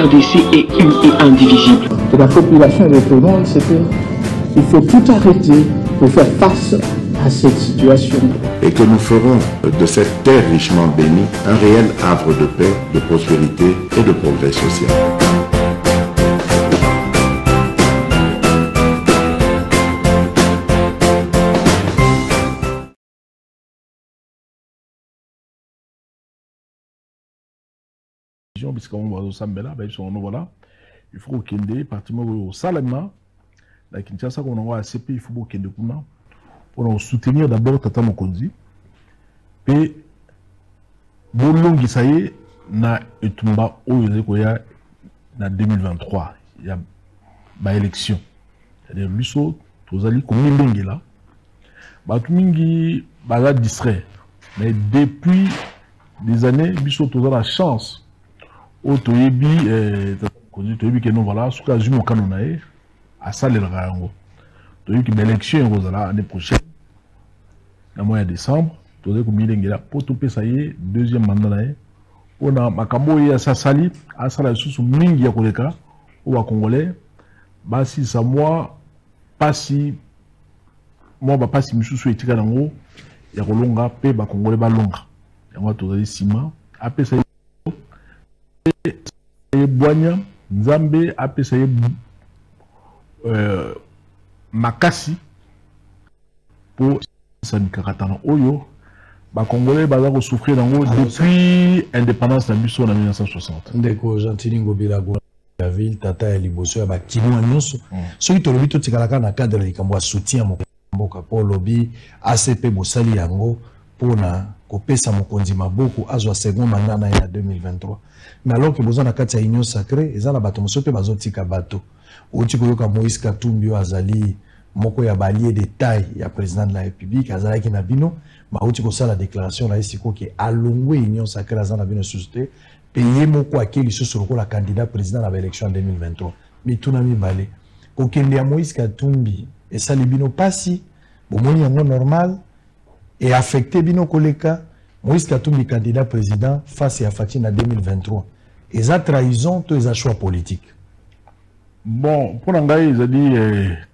RDC est une et indivisible. Et la population répondante, c'est qu'il faut tout arrêter pour faire face à cette situation. Et que nous ferons de cette terre richement bénie un réel havre de paix, de prospérité et de progrès social. Puisqu'on va au Sambela, voilà, il faut qu'il y ait partement au Salama, la Kinshasa, qu'on a à CP, il faut qu'il y ait pour soutenir d'abord Tata Mokonzi, et Bolongi Saye, na etumba oyozekoya na 2023, il y a une élection. C'est-à-dire, Lusso, Tozali, comme il là, Batumingi, Baza distrait. Mais depuis des années, Lusso, Tozala la chance. Otoyebi toyebi que non voilà ce que Azimo Kanonae à saler rango toyebi que l'élection rozala l'année prochaine na mois de décembre toyebi que milengela pour tout pesaye deuxième mandat nae on a makambo ya sasali à sala sous mingi ya koleka ou à congolais basi sa moi pasi moi ba pasi misusu etika nango ya kolonga pe ba congolais ba longa yango toyebi sima apesa Boigna, Nzambe, APCE, Makasi, pour Sanikakatana Oyo, les Congolais vont souffrir depuis l'indépendance de la mission en 1960. Ndeko Gentili Ngobila la ville, Tata et Liboso, il y a Kimo Nyonso. Ceux qui ont le but de dans le cadre de l'Ikambo soutien pour lobby, ACP Bosali Yango, pour na kopesa mokonzi maboko azwa second mandat na ya 2023. Mais alors que besoin na kati ya union sacrée ezala bato mosope bazotika bato oti koyoka Moïse Katumbi azali moko ya balier de taille ya président de la République azalaki na bino ba oti ko sala déclaration na esiko ke alongwe union sacrée azana bino société payer moko akeli soso ko la candidat président à l'élection en 2023 mais tout na mi balé kokende ya Moïse Katumbi esali bino pasi bomoni yango normal et affecté bino koleka Moïse Katumbi candidat président face à Fatina en 2023. Et ça trahison tous les choix politiques. Bon, pour l'anglais, ils ont dit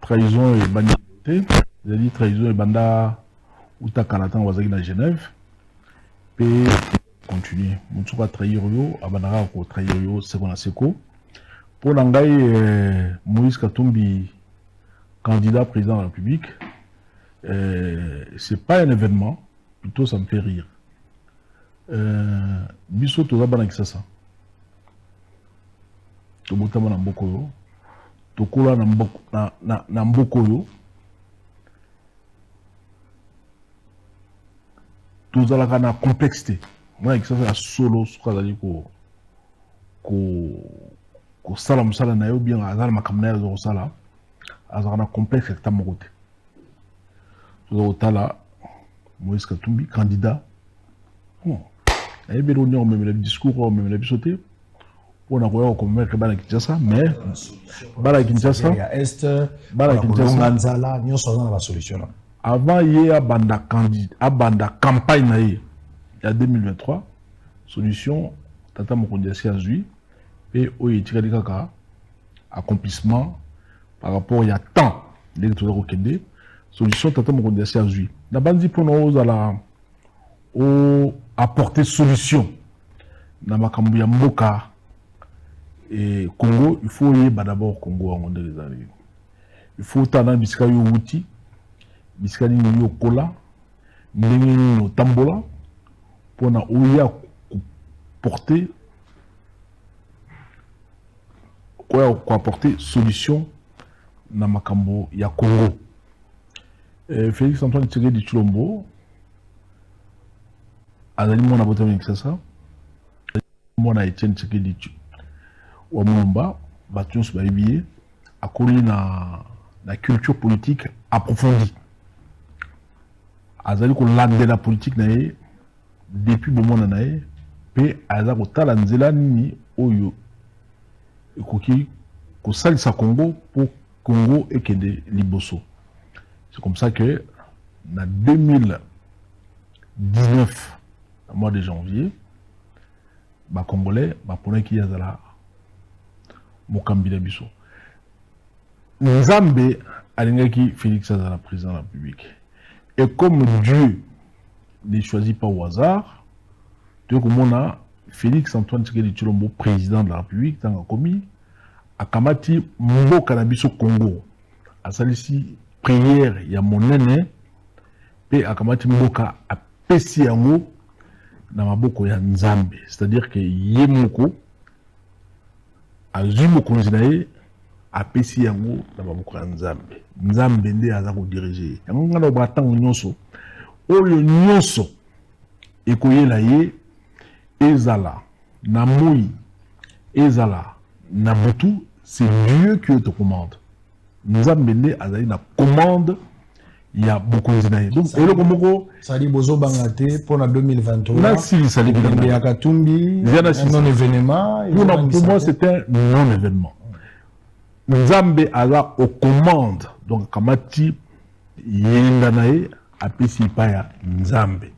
trahison et banalité. Ils ont dit trahison et banda ou ta Canatan ou à Genève. Puis continuer. Moutouka trahir yo, abandara ko trahir yo, c'est qu'on a seko. Pour l'anglais, Moïse Katumbi candidat président de la République. C'est pas un événement, plutôt ça me fait rire. Biso tozabana kisasa. Tobotama na mboko yo. Tokola na mboko yo. Tozalaka na complexité. Moi kisasa ya solo sukazali ko sala musala na yo bien azala makamna ya zo sala. Azala na complexe ta mokote. Tozotala Moïse Katumbi candidat. Bon. Et bien, on a même le discours, on a même le sauté. On a quoi comme mettre Bala Kinshasa, mais Bala Kinshasa, Bala Kinshasa, nous sommes dans la solution. Avant, il y a banda candidat, à banda campagne, il y a 2023, solution, Tata Mokonzi Azui, et il y a accomplissement par rapport il y a temps, les autres solution, Tata Mokonzi Azui. La bande pour nous à la apporter solution dans makambo ya mboka et Congo. Il faut y d'abord Congo en des années. Il faut tana bisika yo wuti bisika ni yo kola ndenge no tambola pour na oya porter quoi apporter solution na makambo ya Congo. Félix Antoine Tshisekedi Tshilombo azali mwana botami kisasa mwana Etienne Tshisekedi wa Mulumba batu nyonso bayebi akoli na culture politique approfondie azali kolanda la politique na ye depuis bomona na ye pe aza kotala nzela nini oyo ekoki kosalisa Congo pour Congo ekende liboso. C'est comme ça que en 2019 au mois de janvier, les Congolais, pour qui y a mokambi na biso. Nzambe alingaki Félix azala président de la République. Et comme Dieu ne choisit pas au hasard, tu vois Félix Antoine Tshisekedi Tshilombo président de la République tanga komi akamati mboka na biso Congo asalisi prière ya monene pe akamati mboka apesi yango na maboko ya Nzambe, c'est-à-dire que ye moko azwi mokonzi na ye apesi yango na maboko ya Nzambe. Nzambe nde aza ko diriger yango ngana batango nyonso oyo nyonso ekoyela ye ezala na moi ezala na butu, c'est Dieu qui te commande. Nzambe nde azali na commande ya bokonzi na ye. Donc eloko moko sali bozo bangate pour 2023 na si sali bilamba ya Katumbi non événement. Pour moi c'est un non événement. Nzambe aza aux commandes, donc kamati yenda na ye apesi pa ya Nzambe.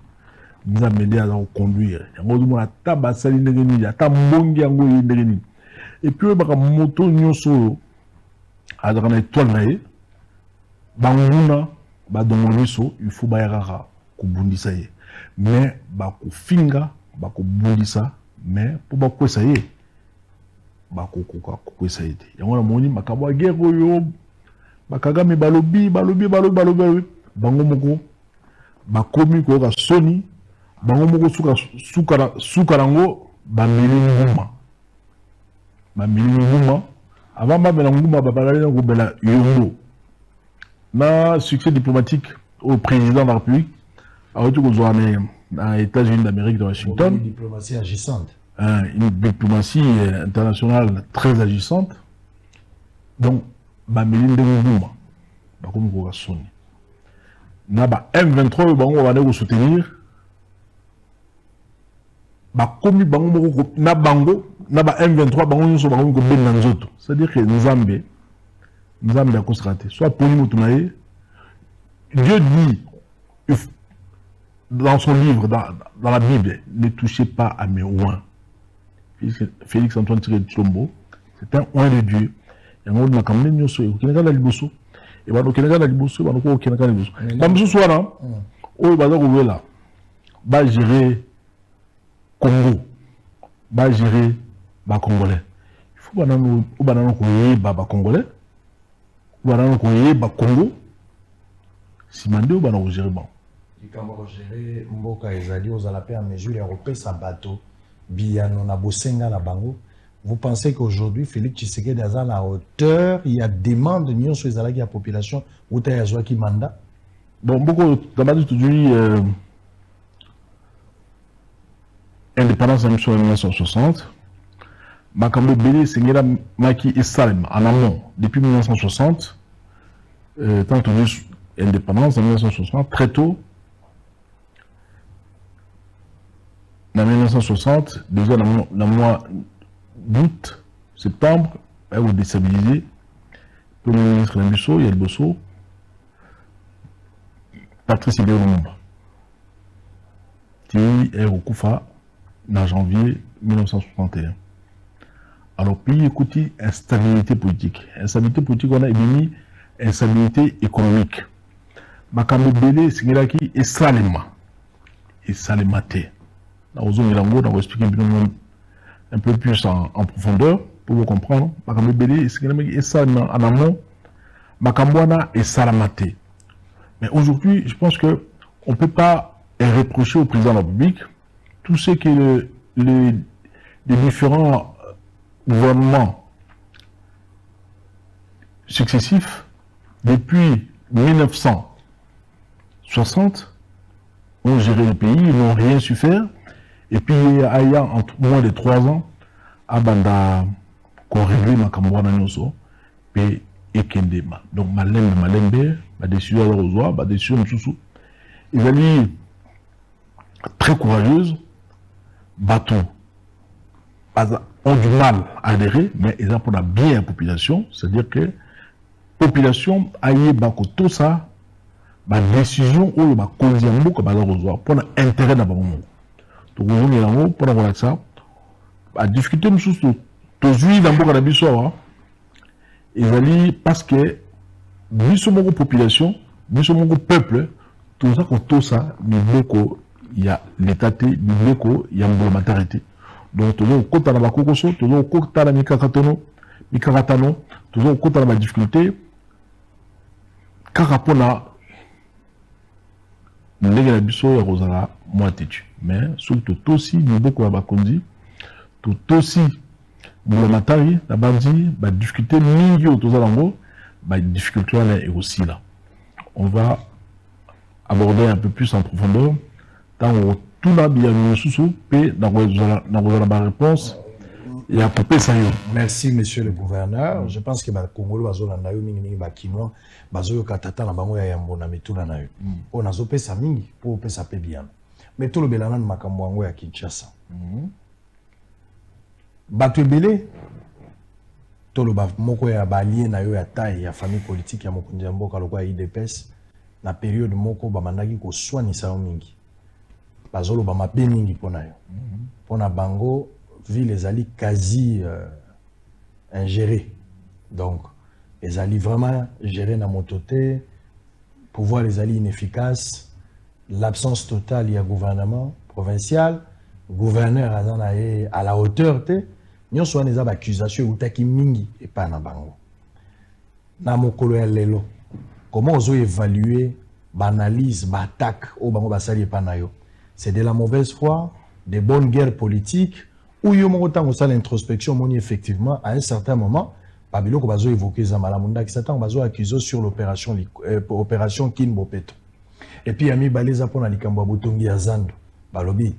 Nzambe nde aza ko conduire yango dumona taba sali ndenge nini ata mbongi yango ndenge nini. Et puis baka moto nyonso azaka na étoile na ye banguna badongoliso il faut bayaka kubundisa ye, mais bakufinga bakubundisa mais po bakwesa ye bakokoka kokwesa ye te. Yango na moni makambo ya guerre oyo bakagami balobi bango moko bakomi koyoka soni, bango moko suka nango bameli nguma avant bamela nguma babalali na kobela yongo na succès diplomatique au président de la République a aux États-Unis d'Amérique de Washington. Une diplomatie agissante. Une diplomatie internationale très agissante. Donc, bameli nguma bakomi koyoka soni. Na ba M23 bango va nous soutenir. Bakomi bango moko na bango na ba M23 bango nyonso bango ko benna nzoto. C'est-à-dire que Nzambe a constaté soit poni mutunaye. Dieu dit dans son livre dans la Bible, ne touchez pas à mes oins. Félix Antoine Tshilombo, c'est un oin de Dieu. Yango na kamne nyonso ko kenaka la liboso. Et bah donc kenaka la liboso ba ko kenaka la liboso. Comme ce soir là, o ba ko wela ba gérer Congo, ba gérer ba Congolais. Il faut banano ko yeba ba Congolais, banano ko yeba Congo. Si mandé ou banano gérer ba. Ikambo gérer mboka ezali ozala pe en mesure ya kopesa bato biano na bosenga na bango. Vous pensez qu'aujourd'hui Félix Tshisekedi est à la hauteur, il y a demande nyonso ezala ki ya population ou ta yazwa ki mandat? Bon beaucoup d'abord aujourd'hui indépendance en 1960, Makambo Bélé Sengela Maki et Salem en amont depuis 1960, tant que indépendance en 1960, très tôt, en 1960, déjà dans le mois d'août, septembre, elle a déstabilisé le ministre Lambusso, Yael Bosso, Patrice Lumumba, qui est au Koufa en janvier 1961. Alors, puis, écoutez, instabilité politique. Instabilité politique, on a émis instabilité économique. Makambo Bélé, c'est qui est Salema. Et Salemate. Nous allons expliquer un peu plus en profondeur pour vous comprendre. Makambo Bélé, c'est qui est Salema en amont. Makambouana et Salamate. Mais aujourd'hui, je pense qu'on ne peut pas reprocher au président de la République tout ce que les différents gouvernements successifs depuis 1960 ont géré le pays, ils n'ont rien su faire. Et puis, il y a entre moins de 3 ans, à Banda, qu'on réglait ma Kambouana Nyoso, et Kendema. Donc, Malembe, ma décision à Rosoa, ma décision de Soussou. Ils allaient très courageuse, bateau, ont du mal à adhérer, mais ils ont pour la bien la population, c'est-à-dire que la population a eu tout ça, la décision ou la causiambo que Rosoa, pour l'intérêt d'abord. Donc, pour ça, à discuter, tozui na mboka na biso awa ezali parce que biso moko population biso moko peuple toza kotosa mibeko ya l'état te mibeko ya mbulamatari te donc toza kokota na bakokoso toza kokota na mikakatano toza kokota na badifficulté kaka mpona ndenge na biso ya kozala mwa tetu mais soki totosi mibeko ya bakonzi totosi mbulamatari na bandi badifficulté mingi oyo toza nango badifficulté wana ekosila. On va aborder un peu plus en profondeur dans tout la bienvenue et dans la réponse et à couper ça. Merci monsieur le gouverneur. Je pense que le Congolais bazola na yo mingi bakinois bazoyo katata na bango ya yambo na mituna na yo. On a zopé ça mingi pour pesa pe bien. Mais tout le belana na makambo yango ya Kinshasa. Bato ebele tolo ba moko ya balie na yo ya taille ya famille politique ya mokonzi ya mboka lokwa IDPS na période moko ba mandaki ko soignisa yo mingi bazolo ba mabe mingi pona yo pona bango ville ezali quasi ingéré donc ezali vraiment géré na mototé pouvoir ezali inefficace l'absence totale ya gouvernement provincial gouverneur azana à la hauteur te nous sommes des accusations ou mingi et pas na bango. Na mokolo ya lelo. Comment on évaluer, banalise, attaque au bango basali et pas na yo? C'est de la mauvaise foi, des bonnes guerres politiques, ou yo mo tango ça l'introspection moni effectivement à un certain moment, babilo ko bazo évoquer za malamunda qui s'attend bazo accuser sur l'opération opération Kinbopeto. Et puis ami baleza pona likambo botongi ya Zando. Balobi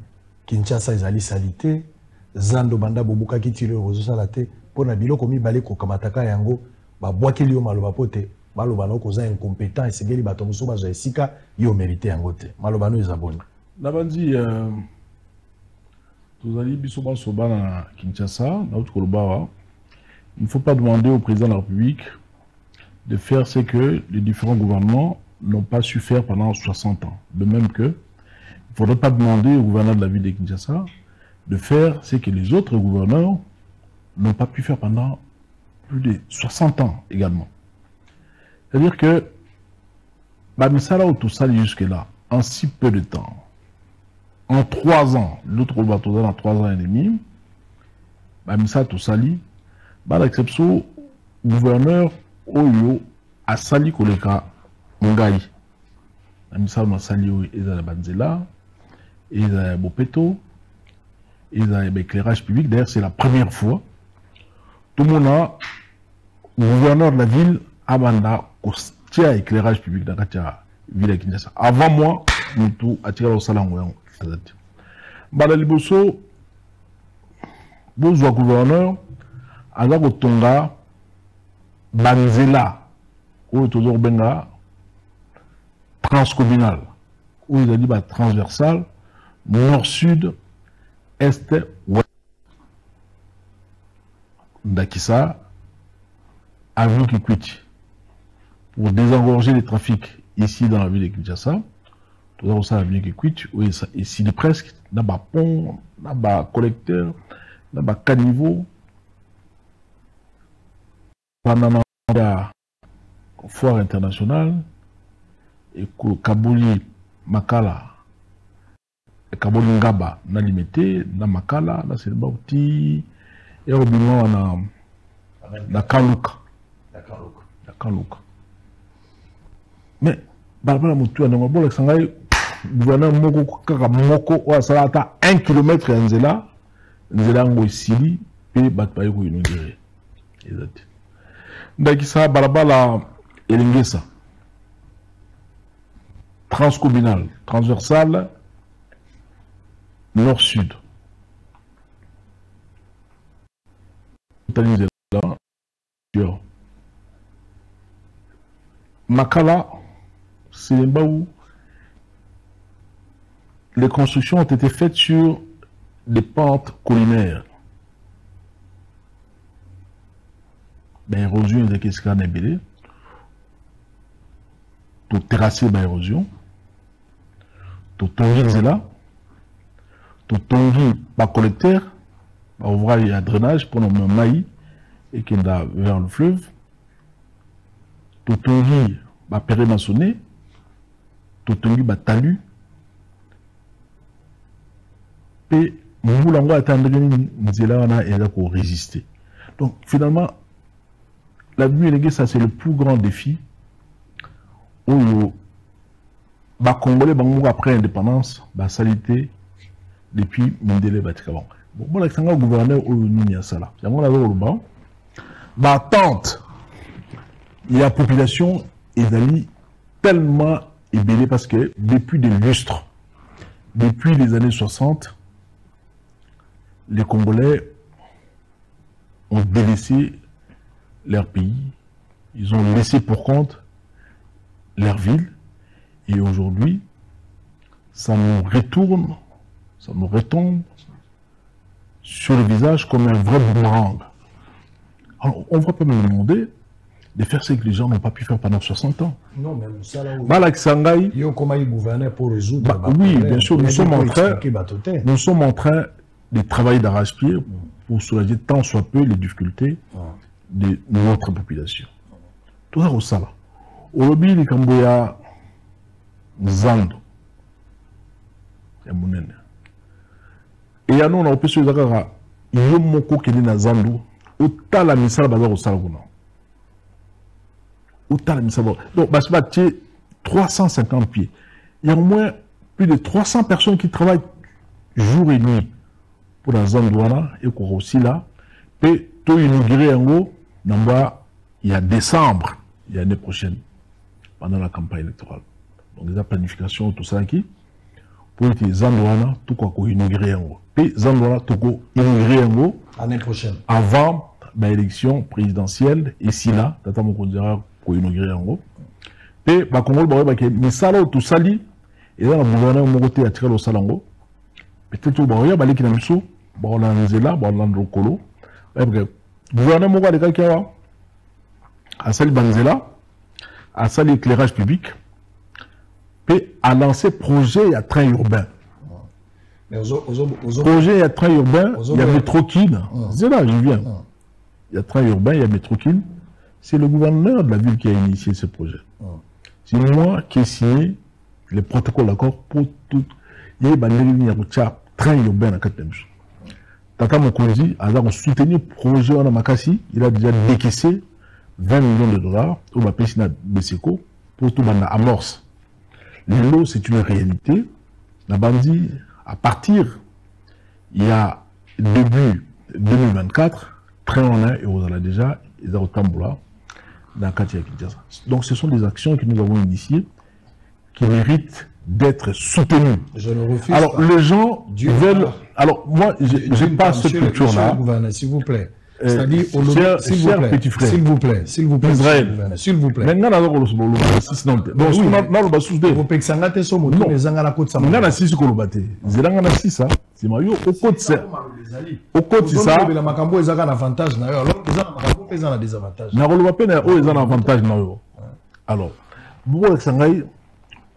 Kinshasa ezali salité Zando banda bobuka kitile rozo salate pona biloko mibale ko kamataka yango ba bwakeli yo maloba pote maloba no koza incompétent et segeli bato muso bazo esika yo mérité yango te maloba no ezaboni na bandi tozali biso ba soba na Kinshasa na autre kolobawa. Il ne faut pas demander au président de la République de faire ce que les différents gouvernements n'ont pas su faire pendant 60 ans. De même que il ne faudrait pas demander au gouverneur de la ville de Kinshasa de faire ce que les autres gouverneurs n'ont pas pu faire pendant plus de 60 ans également. C'est-à-dire que Bamisala ou tout ça jusque-là, en si peu de temps, en 3 ans, l'autre bateau en 3 ans et demi, Bamisala tout sali, l'exception gouverneur Oyo a sali koleka Ngai. Bamisala m'a sali Ezala Banzela, Ezala Bopeto, ils ont l'éclairage public. D'ailleurs, c'est la première fois. Tout le monde a, le gouverneur de la ville, Abanda, qui a éclairage public dans la ville de Kinshasa. Avant moi, nous tout attiré au salon. Bala Liboso, Bozwa gouverneur, Azako Tonga, Banzela, ou toujours Benga, transcommunal, où il a dit transversal, nord-sud, est, ouest. Dakissa, avenue Kikwiti. Pour désengorger les trafics ici dans la ville de Kinshasa, tout ça, aussi l'avenue Kikwiti, où ici de presque, dans bas pont, dans bas collecteur, dans bas caniveau. Pendant la foire internationale, et Kabouli Makala, Kaboli Ngaba na limité na Makala na Selba Uti et au bino na Kaluka mais Barbara Moutou na ngabo l'exangai gouverneur moko kaka moko wa salata 1 km nzela ngo isili pe batpa yiko inondire exact ndakisa Barbara elingesa transcommunal transversal nord-sud. Makala, c'est là où les constructions ont été faites sur des pentes collinaires. L'érosion est qu'est-ce qu'on a belé. Tout terrasser l'érosion. Tout tonger là. Tout tonger par collecteur. ouvrage et à drainage pour nos maïs et qui est vers le fleuve. Totongi va péré maçonné, Totongi va talu, et nous voulons attendre que résister. Donc finalement, la vue ça c'est le plus grand défi où les Congolais après l'indépendance, la salité depuis Mindele Batikabon. Bon, là, c'est un gouverneur où il y a ça là. C'est un attente. Il y a population et tellement ébélée parce que depuis des lustres, depuis les années 60, les Congolais ont délaissé leur pays, ils ont laissé pour compte leur ville, et aujourd'hui, ça nous retourne, ça nous retombe sur le visage comme un vrai boomerang. Alors, on ne va pas me demander de faire ce que les gens n'ont pas pu faire pendant 60 ans. Non, mais ça là où... Comment il gouvernait pour résoudre... oui, bien sûr, nous sommes en train de travailler d'arrache-pied pour soulager tant soit peu les difficultés de notre population. Tout ça au sala. Au lobby, les Camboya, Zando. Et il y a nous, on a opé sur les Zakara, il y a moko qui est dans Zando, au tala misala bazar au salaguna. Au tala misala. Donc, basba, tu es 350 pieds. Il y a au moins plus de 300 personnes qui travaillent jour et nuit pour la Zandouana et qu'on aussi là. Et tout inauguré en haut, il y a décembre, il y a l'année prochaine, pendant la campagne électorale. Donc, les planifications, tout ça qui, pour être Zandouana, tout quoi qu'on inauguré en haut. Et Zandouana, tout quoi inauguré en haut, l'année prochaine. Avant l'élection présidentielle, et si là, tata mon dira qu'on inauguré en haut. Et, bah, Congo, mais ça là, tout ça li, et là, le gouverneur, mon côté, a tiré le salango. Peut-être que vous avez dit que vous avez dit le gouvernement Moga de Kalkawa a sali Banzela, a sali éclairage public, et a lancé projet à train urbain. Projet à train urbain, il y a Métrokin. C'est là, je viens. Il y a train urbain, il y a Métrokin. C'est le gouverneur de la ville qui a initié ce projet. C'est moi qui ai signé les protocoles d'accord pour tout. Il y a un train urbain à Katemch. Tata Mokonzi a soutenu le projet en Makassi. Il a déjà décaissé 20 millions de dollars au Bapesina Beseko pour tout le monde amorce. L'eau, c'est une réalité. La bandit, à partir, il y a début 2024, train en un et on a déjà, ils ont Tamboula, dans Katia Kinshasa. Donc ce sont des actions que nous avons initiées qui méritent d'être soutenues. Je le refuse. Alors les gens veulent... Alors moi, je n'ai pas cette culture-là. S'il vous plaît. C'est-à-dire, s'il vous plaît, Israël, s'il vous plaît. Maintenant, on a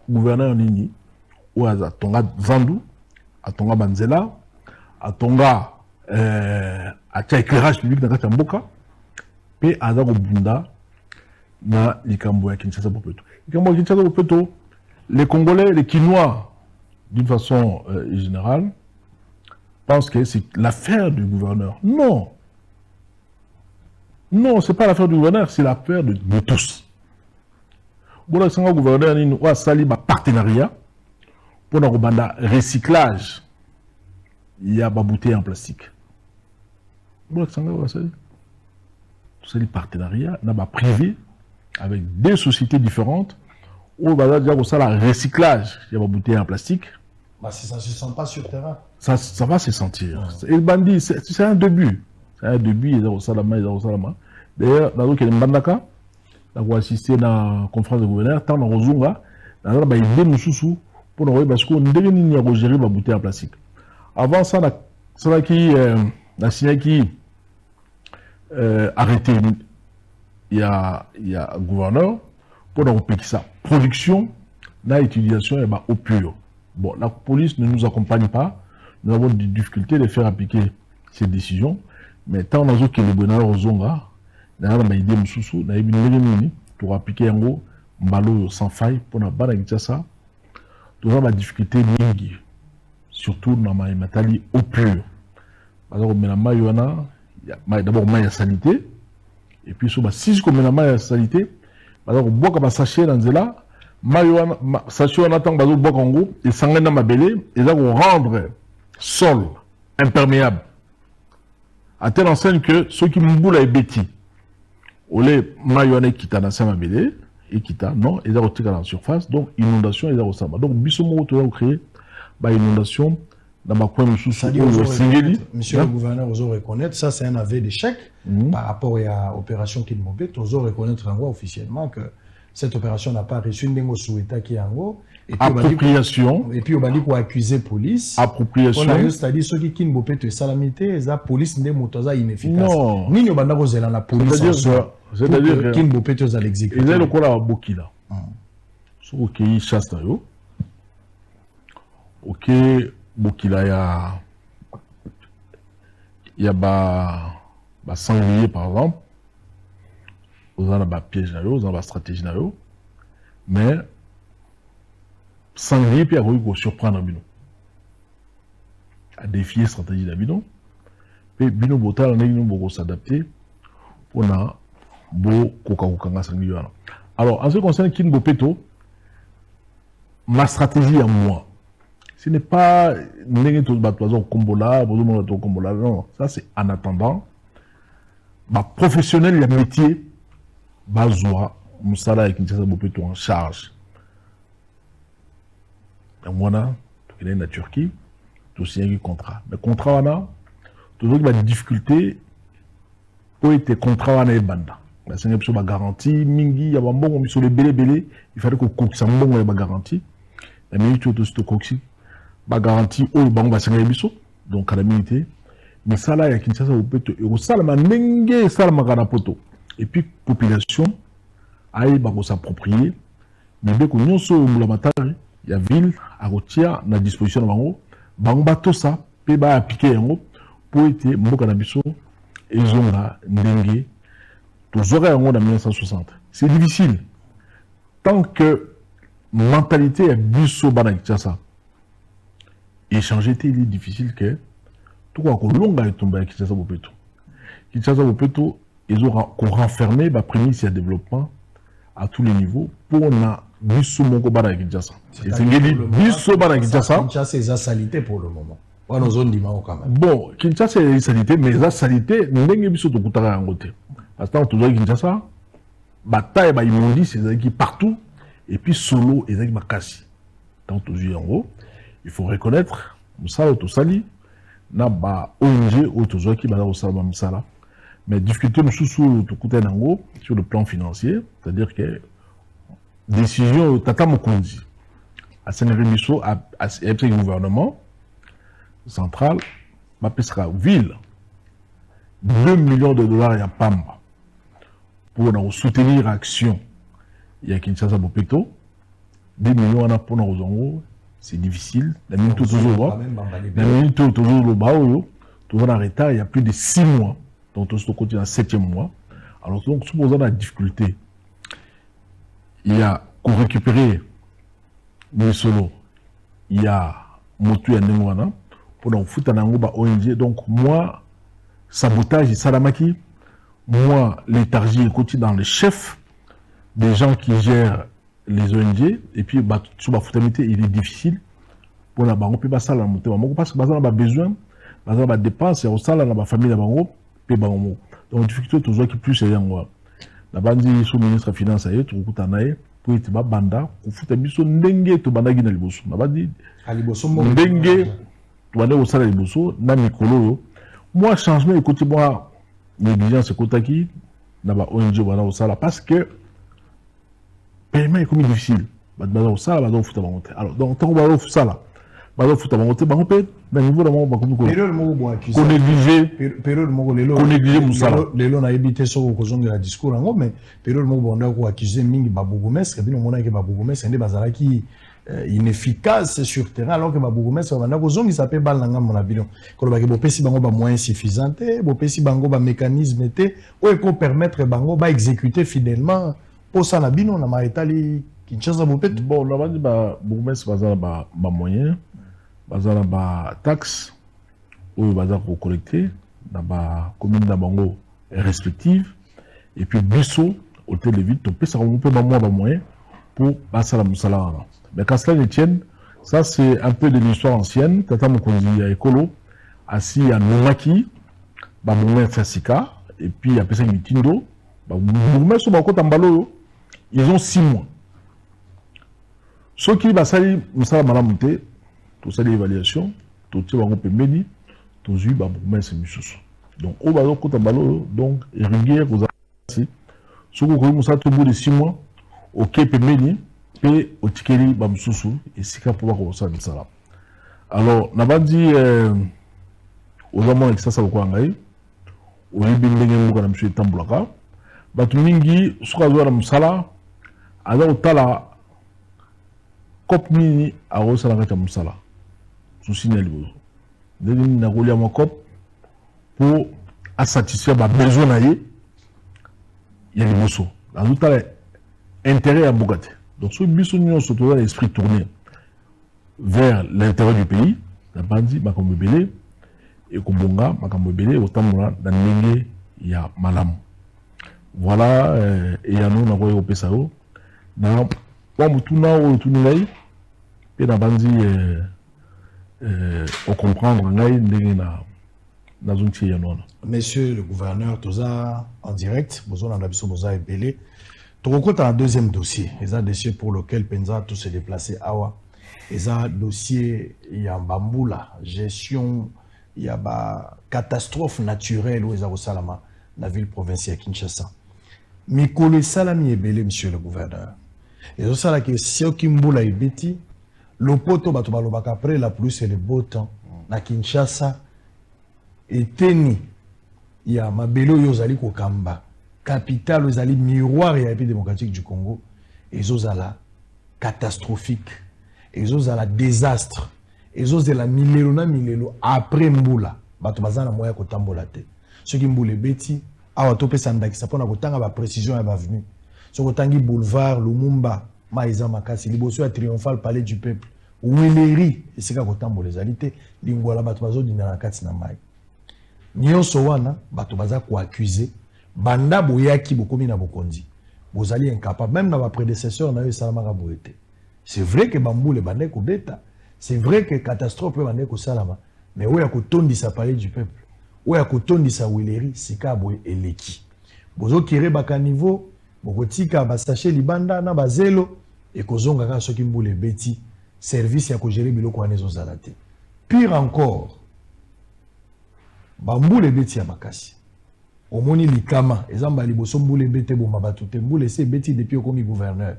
gouverneur Nini, ou à Tonga Zandu, à Tonga Banzela, à Tonga à éclairage public dans Katamboka, et à Bunda, na Likamboya Kinshasa Popeto. Likamboya Kinshasa Popeto, les Congolais, les Quinois, d'une façon générale, pensent que c'est l'affaire du gouverneur. Non. Non, c'est pas l'affaire du gouverneur, c'est l'affaire de tous. Bon, le gouverneur a sali un partenariat pour le recyclage. Il y a des bouteilles en plastique. Bon, le partenariat privé avec des sociétés différentes où il y a un recyclage. Il y a des bouteilles en plastique. Bah, si ça ne se sent pas sur le terrain. Ça va se sentir. Et le bandit, c'est un début. C'est un début, il y a un salama, D'ailleurs, dans le Mbandaka, on a assisté à la conférence de gouverneur, tant dans Rozunga, on a des moussous pour nous parce qu'on a gérer la bouteille en plastique. Avant ça, on a signé qui arrêté, il y a un gouverneur pour nous payer ça. Production, la utilisation est au pur. Bon, la police ne nous accompagne pas. Nous avons des difficultés de faire appliquer ces décisions. Mais tant on a vu que les bonheurs aux zonga, on a idée moussou, on a eu pour appliquer un gros malo sans faille pour ne pas négocier ça. Tout ça, la difficulté mingi, surtout dans ma matali au pur. Parce que d'abord il y a sanité, et puis sur si comme il y a sanité, parce que bois comme sachet dans là, sachet on attend bazo bois congo et sanguin dans ma belé, et là on rendre sol imperméable. À telle enseigne que ceux qui m'boulent est bêtis. Au lait, maïwane qui t'a dans sa mabélé, et qui t'a, non, ils ont tiré dans la surface, donc inondation, ils ont ça. Donc, bissomo, tu as créé, inondation, dans ma coin, monsieur le gouverneur, vous reconnaître, ça c'est un aveu d'échec par rapport à l'opération Kinmobé, vous reconnaître en gros officiellement que cette opération n'a pas reçu une souhaita qui est en gros. Appropriation. Et puis, on va dire pour accuser police. Appropriation. On a juste à dire ceux qui ne peuvent pas salamité, et la police n'est pas inefficace. Non. Ni on va dire la police. C'est-à-dire que. Qui ne peut pas l'exécuter. Et là, le coup là, Bokila. So, ok, chasse là, yo. Ok, Bokila, il y a sanglier, par exemple. Vous avez un piège là, vous avez une stratégie là, mais sanglier puis à surprendre bino à défier stratégie de bino puis bino botal on est beaucoup s'adapter pour na bo koka sanglier. Alors en ce qui concerne Kingo Peto, ma stratégie à moi, ce n'est pas n'engue tout battoison combola bozo to combola, non, ça c'est en attendant ma professionnel le métier bazwa musala avec Kinshasa Bopeto en charge. Voilà, tu es en Turquie, tu as signé un contrat. Mais le contrat, tu as des difficultés pour être contrat en banda. C'est une garantie, mingi, il y a un bon, sur les belé, il fallait que tu aies une bonne garantie. La minute, tu as une garantie, au banc, va signer biso, donc à la minute. Mais ça là, il y a Kinshasa Bopeto, et au salama, n'engue, salama garapoto. Et puis, population, aïe, va s'approprier. Mais dès que nous sommes la matari, il y a ville à Rotia na disposition de bango bangba to ça pe ba appliquer yango pour être mboka na biso ezonga ndenge to zora yango na 1960. C'est difficile tant que mentalité est biso bana Kinshasa. Échanger était difficile que tout quoi ko longa etomba ya Kinshasa Bopeto. Kinshasa Bopeto ils ont renfermé ba prémisse à développement à tous les niveaux pour na biso moko bana Kinshasa. Et c'est biso bana Kinshasa. Kinshasa est salité pour le moment. On a zone dimao quand même. Bon, Kinshasa est salité, mais la salité ndenge biso to kutaka en côté. Parce que tout Kinshasa, bataille ba immondi c'est qui partout et puis solo et avec makasi. Tant toujours en haut, il faut reconnaître musala to sali na ba ONG ou toujours qui bana osala musala. Mais difficulté sous to kutana en haut sur le plan financier, c'est-à-dire que décision Tata Mokonzi à Sénégal à le gouvernement central ma pesera ville 2 millions de dollars à Pamba pour soutenir l'action il y a Kinshasa Bopeto 2 millions pour nous c'est difficile la minute toujours en retard il y a plus de 6 mois donc on se continue en 7e mois alors donc supposons la difficulté il y a qu'on récupérer les solos, il y a Motu et Nengwana pour nous foutre en angoba ONG. Donc, moi, sabotage et salamaki, moi, léthargie et côté dans les chefs des gens qui gèrent les ONG, et puis, sur la foutamité, il est difficile pour la banque, puis, ça, la montée, parce que, on a besoin, on a dépenses, et au salaire, on a la famille, la banque, puis, donc, difficulté, toujours qui plus, c'est en la bandi sous ministre des Finances aye to kutanaye pour être banda ku futa biso ndenge to banda gina liboso na bandi aliboso ndenge to banda osala liboso na mikolo moi changement écoute moi négligence kotaki na ba ONG bana osala parce que paiement est comme difficile banda osala banda futa bangote alors donc tant ba osala banda futa bangote bango pe na niveau de mo ba ko période mo bo accusé période mo lelo négliger musala lelo na ebité so ko zonga la discours ngo mais période mo bonda ko accusé mingi ba bougumestre bino mona ke ba bougumestre ndé bazala ki inefficace sur terrain alors que babourgmestre banda kozongi ça peut bal nanga mon avion ko ba ke bopesi bango ba moyens suffisants bopesi bango ba mécanisme té ou ko permettre bango ba exécuter fidèlement pour ça na bino na maritali Kinshasa bopet bon na bandi ba bourgmestre bazala ba moyens bazala ba taxe ou bazala ko collecter na ba commune na bango respective et puis biso hôtel de ville to pesa ko pe ba moyens pour basala musala. Mais quand cela ne tienne, ça c'est un peu de l'histoire ancienne. Tata Mokonzi à Ekolo, assis à Nomaki, Bamoumé Fassika, et puis après ça, Mitindo, Bamoumé sur Bako Tambalo, ils ont 6 mois. Ceux qui basali Moussala Malamute, tout ça l'évaluation, tout ça Bako Pemeni, tout ça Bamoumé Semissous. Donc, au Bako Tambalo, donc, irrigué, vous avez ceux qui ont Moussala tout bout de 6 mois, ok Pemeni, et au tikeli bamsusu et sika pour voir comment ça misala. Alors nabandi aux amants avec ça kwa ngai au libindenge muka na monsieur tambulaka batu mingi suka zo na musala ala utala cop mini a osala kata musala souci na libo deni na kolia mo cop pour satisfaire ba besoin na ye ya liboso la utala intérêt à bugate. Donc, ce bisognon se trouve l'esprit tourné vers l'intérieur du pays, la bandi, Makamobele, et Kumbonga, Makamobele, autant moula, dans l'Nenge, il y a Malam. Voilà, et il y a nous, on a au Pesao, dans Wamutuna ou Tunilei, et la bandi, on comprend, Monsieur le gouverneur, Toza, en direct, besoin d'en abisso, Boza et Belé. Tu as un deuxième dossier, un dossier pour lequel Penza tout se déplacé Awa. Et un dossier, il y a Bamboula, gestion, il y a catastrophe naturelle où il y a Salama, la ville provinciale Kinshasa. Mikolo Salami est belé, monsieur le gouverneur. Et c'est ça que si Kimboula est bêti, le poto Batobalobaka après la pluie et le beau temps, na Kinshasa, et teni, il y a Mabelo Yozali Kokamba. Capitale aux alliés miroir et la République démocratique du Congo, et aux ala catastrophique, et aux ala désastre, et aux ala milelo après Mboula, batubazana moya kotambolate. Ce qui Mboule beti, awa topé sandaki sapona kotanga ba précision ya ba venu. Ce kotangi boulevard Lumumba, Maïza Makasi, liboso ya triomphal palais du peuple, Wileri, et c'est ka kotambole zalité, lingwala batubazo dinana kati na mai. Nyonso wana batubaza ko accuser banda boyaki bokomi na bokondi bozali incapable même na ba prédécesseur na yo salama boyete. C'est vrai que Bamboule bande ko beta, c'est vrai que catastrophe bande ko salama, mais oya ko tondisa palais du peuple, oya ko tondisa Wileri sika boy eleki bozo kire baka niveau bokotika ba sachet libanda na bazelo et kozonga ka soki Mboule beti service ya ko gérer biloko anezo zalate. Pire encore, Bamboule beti ya makasi omoni likama ezamba liboso Mboule bete bomba batute Mboule se beti depuis okomi gouverneur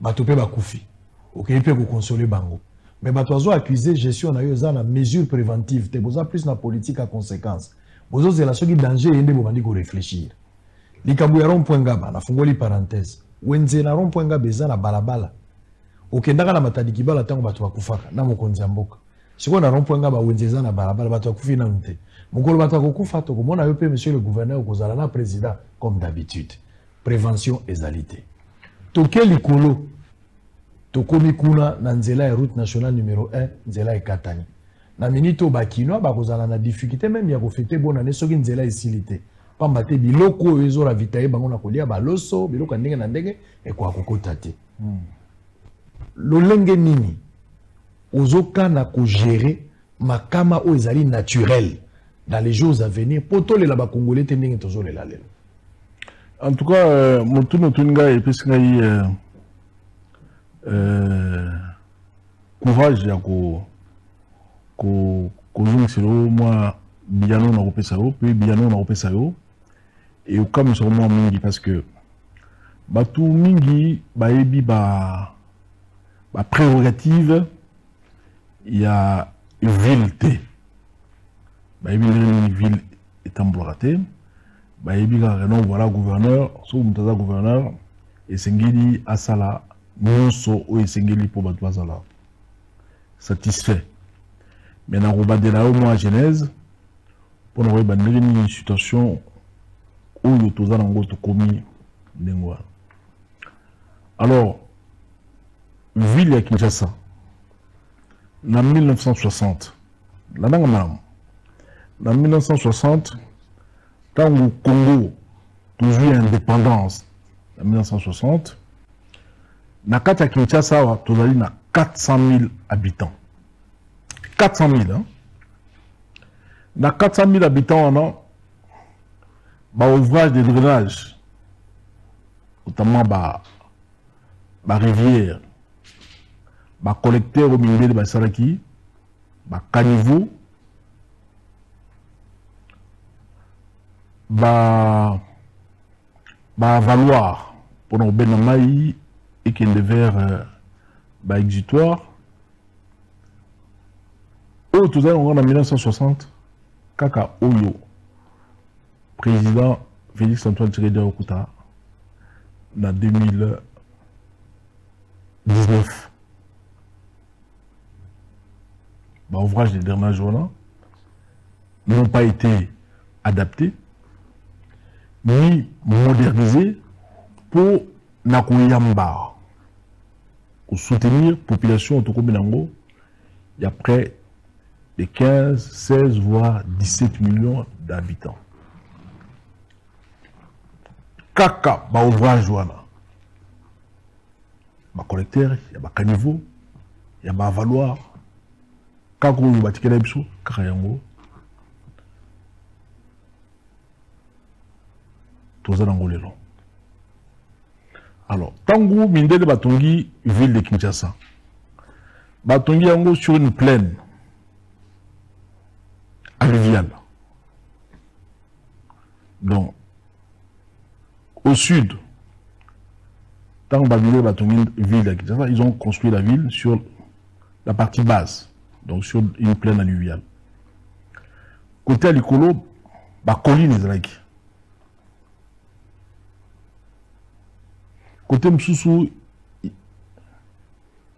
batope bakufi okeyi pe ko consoler bango mais batozo accuser gestion na yo za na mesure préventive te boza plus na politique à conséquence bozo zela soki danger yende bobandi ko réfléchir likambo ya rond-point ngaba na fungoli parenthèse wenze na rond-point ngaba eza na balabala okendaka na matadiki bala tango bato bakufaka na mokonzi ya mboka siko na rond-point ngaba wenze eza na balabala bato bakufi na nte. Mokolo batako kufa to komona yo pe monsieur le gouverneur kozala na président comme d'habitude. Prévention ezalité. Toke likolo tokomi kuna na nzela ya route nationale numéro 1 nzela ekatani. Na minito bakino bakozala na difficulté même ya ko fêter bonne année soki nzela esilité. Pamba te biloko ezo ravitailler bango na kolia baloso biloko ndenge na ndenge e kwa kokota te. Lolenge nini ozoka na ko gérer makama o ezali naturel. Dans les jours à venir, pour tous les là-bas congolais, tenez toujours les là. En tout cas, mon tour tunga et puis courage ya ko selo moi biano na kopesa yo puis biano na kopesa yo et au comme sur moi mingi parce que batu mingi baebi ba prérogative il y a une ville une ville est embloratée. Voilà gouverneur, sous Mutaza gouverneur, et Sengili Asala nous sommes au Esengeli pour Batouazala. Satisfait. Mais dans le là au moins Genèse, pour nous avoir une situation où nous avons commis des noirs. Alors, ville à Kinshasa, en 1960, en 1960, quand le Congo toujours indépendance, en 1960, na kati Kinshasa, nous avons 400 000 habitants. 400 000, hein? Dans 400 000 habitants, on a ouvrage de drainage, notamment rivière, collecteur au milieu de Saraki, caniveau, valoir pour nos benamaï et qu'il devait exutoire. Au tout ça, on a en 1960, Kaka Oyo, président Félix Antoine Tshisekedi Okuta, en 2019. Ouvrage des derniers jours n'ont pas été adaptés ni modernisés pour Nakouyamba, pour soutenir la population de Tokobenango. Il y a près de 15, 16, voire 17 millions d'habitants. Kaka, ouvrage, collecteur, il y a caniveau, il y a valoir. Kaka, il y a Kakayango. Tout ça dans le long. Alors, Tango, Mindele Batongi, ville de Kinshasa. Batongi Yango sur une plaine alluviale. Donc, au sud, Tango Mindele Batongi, ville de Kinshasa, ils ont construit la ville sur la partie basse, donc sur une plaine alluviale. Côté Alikolo, colline Israël. Côté Msoussou, il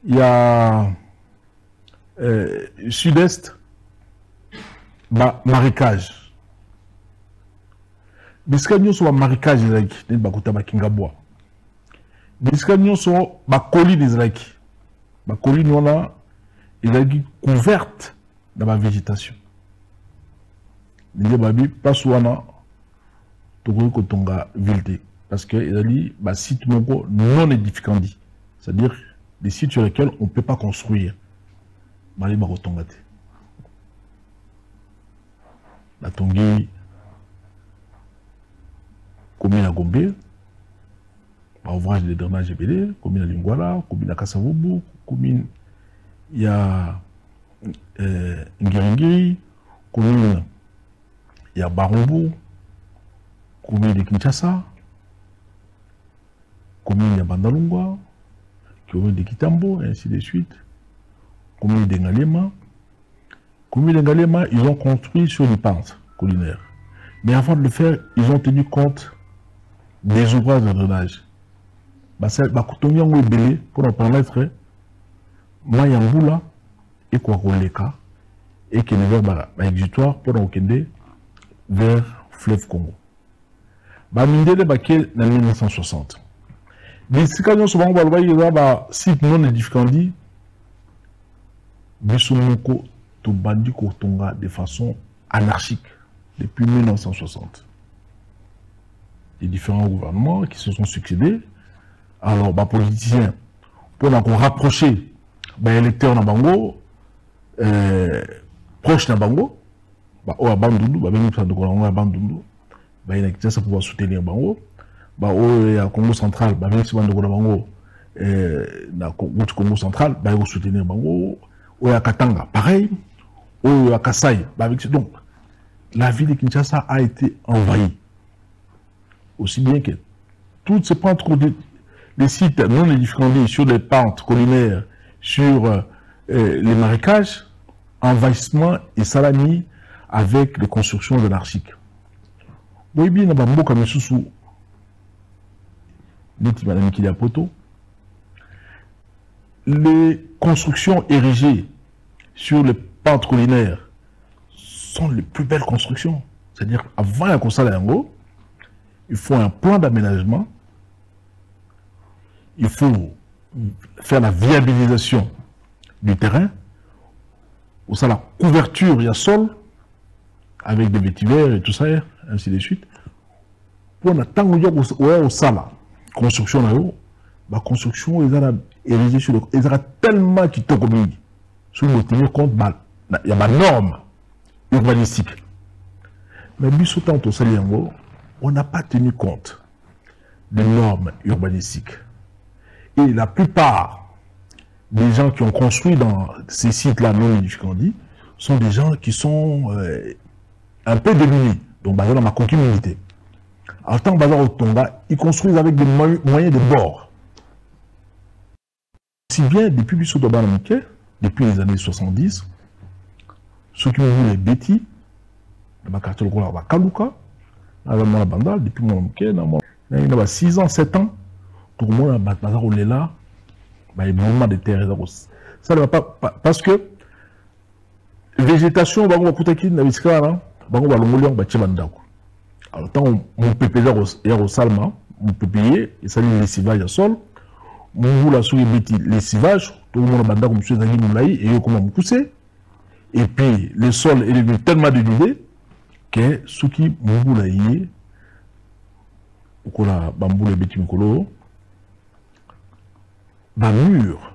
y a sud-est, marécage. Biscanio sont marécage Israël, Bakouta Bakingabois. Biscanio sont colline Israël. Colline, on a Israël couverte dans la végétation. Les babi, pas souvent, Togo Kotonga Vilté. Parce que il y a des sites non édificants, c'est-à-dire des sites sur lesquels on ne peut pas construire. La Tongi, commune à Gombe, ouvrage de drainage EBD, commune à Lingwala, commune à Kassavoubou, commune, il y a Ngiringiri, commune, il y a Barumbu, commune de Kinshasa, commune de Bandalungwa, commune de Kitambo, et ainsi de suite. Commune de Ngalema. Commune de Ngalema, ils ont construit sur une pente collinaire. Mais avant de le faire, ils ont tenu compte des ouvrages de drainage. Pour nous permettre, Mayangula et Kwakoleka, et qui est vers l'exutoire pour nous vers fleuve Congo. Bamindele Baké en 1960. Les citoyens souvent site non édificant dit Bissumoko Tobandi Kotonga de façon anarchique depuis 1960. Les différents gouvernements qui se sont succédés, alors politiciens, pour nous rapprocher électeurs na bango, proches na bango, au Bandundu, ça pouvoir soutenir bango. Au Congo central, Congo central, soutenir Bango, au Katanga, pareil, au Kassai, donc la ville de Kinshasa a été envahie. Aussi bien que toutes ces pentes, les sites non édificants sur les pentes collinaires, sur les marécages, envahissement et salami avec les constructions anarchiques. Oui, bien, on a Niti Madame Kiliapoto. les constructions érigées sur les pentes collinaires sont les plus belles constructions. C'est-à-dire, avant la construction d'Ango, il faut un plan d'aménagement, il faut faire la viabilisation du terrain, ou ça la couverture, il y a sol, avec des vétivers et tout ça, ainsi de suite. Pour attendre au sala, construction, la construction, ils ont érigé sur le. Ils ont tellement qui t'ont commis, sur le tenir compte, il y a ma norme urbanistique. Mais lui, sautant au Saliango, on n'a pas tenu compte des normes urbanistiques. Et la plupart des gens qui ont construit dans ces sites-là non édificandis sont des gens qui sont un peu démunis. Donc, par exemple, dans ma communauté. En tant que Bazar au Tonga, ils construisent avec des moyens de bord. Si bien, depuis Bissot-Doban, depuis les années 70, ceux qui ont vu les bêtis, dans ma quartier locale, à Kaluka, dans la Bandal, depuis mon il y a 6 ans, 7 ans, tout le monde a Bazar au Lela, il y a mouvement de terre. Ça ne va pas, parce que végétation, on va écouter na biskara, on va l'ongolion, on va tchibandako. Alors, tant on peut payer au salma, on peut payer, et ça les lessivages à sol, on voit la souris les lessivages, tout le monde a bandako, monsieur Zagui Moulaï, et eux comment on poussait. Et puis, le sol est devenu tellement dénudé que ceux qui moulaï, ou qu'on a bambou les bêtis mikolo, dans le mur,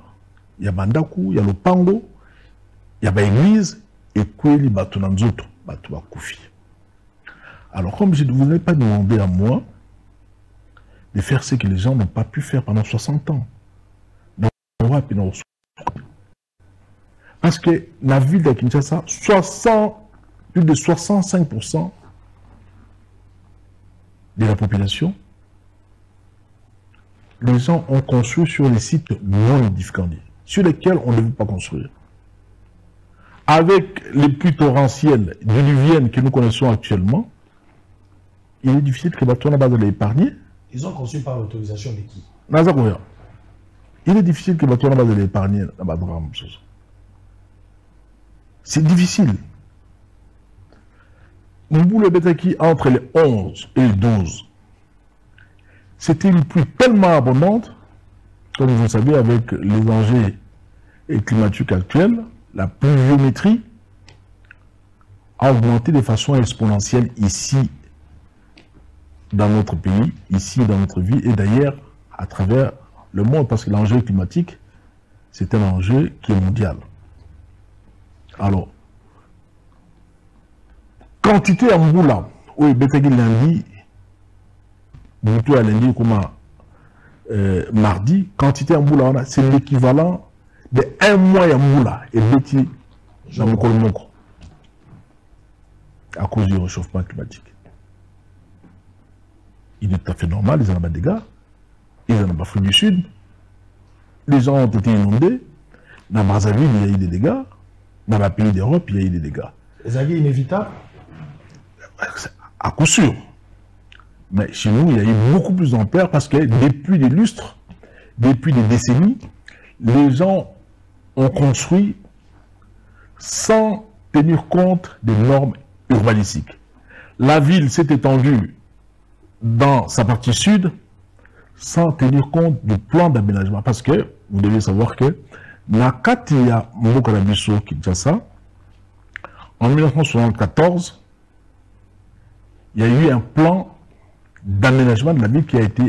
il y a bandaku, il y a le pango, il y a l'église, et kweli batu nanzoto, batu bakufi. Alors, comme je ne vous ai pas demandé à moi de faire ce que les gens n'ont pas pu faire pendant 60 ans. Parce que la ville de Kinshasa, plus de 65% de la population, les gens ont construit sur les sites non édificandis, sur lesquels on ne veut pas construire. Avec les pluies torrentielles diluviennes que nous connaissons actuellement, il est difficile que Batouna base de l'épargner. Ils ont construit par l'autorisation de qui? Il est difficile que Batouna base de l'épargner. C'est difficile. Mboulou Betaki, entre les 11 et les 12, c'était une pluie tellement abondante, comme vous le savez, avec les enjeux climatiques actuels, la pluviométrie a augmenté de façon exponentielle ici, dans notre pays, ici dans notre vie, et d'ailleurs à travers le monde, parce que l'enjeu climatique, c'est un enjeu qui est mondial. Alors, quantité en Mboula, oui, Betagui lundi, plutôt à lundi, comme mardi, quantité en Mboula, c'est l'équivalent de 1 mois en Mboula, et Betty, dans le Colomoko, à cause du réchauffement climatique. Il est tout à fait normal, ils en ont pas de dégâts, ils en ont pas Afrique du Sud, les gens ont été inondés, dans Brazzaville, il y a eu des dégâts, dans les pays d'Europe, il y a eu des dégâts. Les aguets inévitables? À coup sûr. Mais chez nous, il y a eu beaucoup plus d'ampleur parce que depuis des lustres, depuis des décennies, les gens ont construit sans tenir compte des normes urbanistiques. La ville s'est étendue dans sa partie sud sans tenir compte du plan d'aménagement. Parce que, vous devez savoir que Nakatia Mokarabiso Kinshasa, en 1974, il y a eu un plan d'aménagement de la ville qui est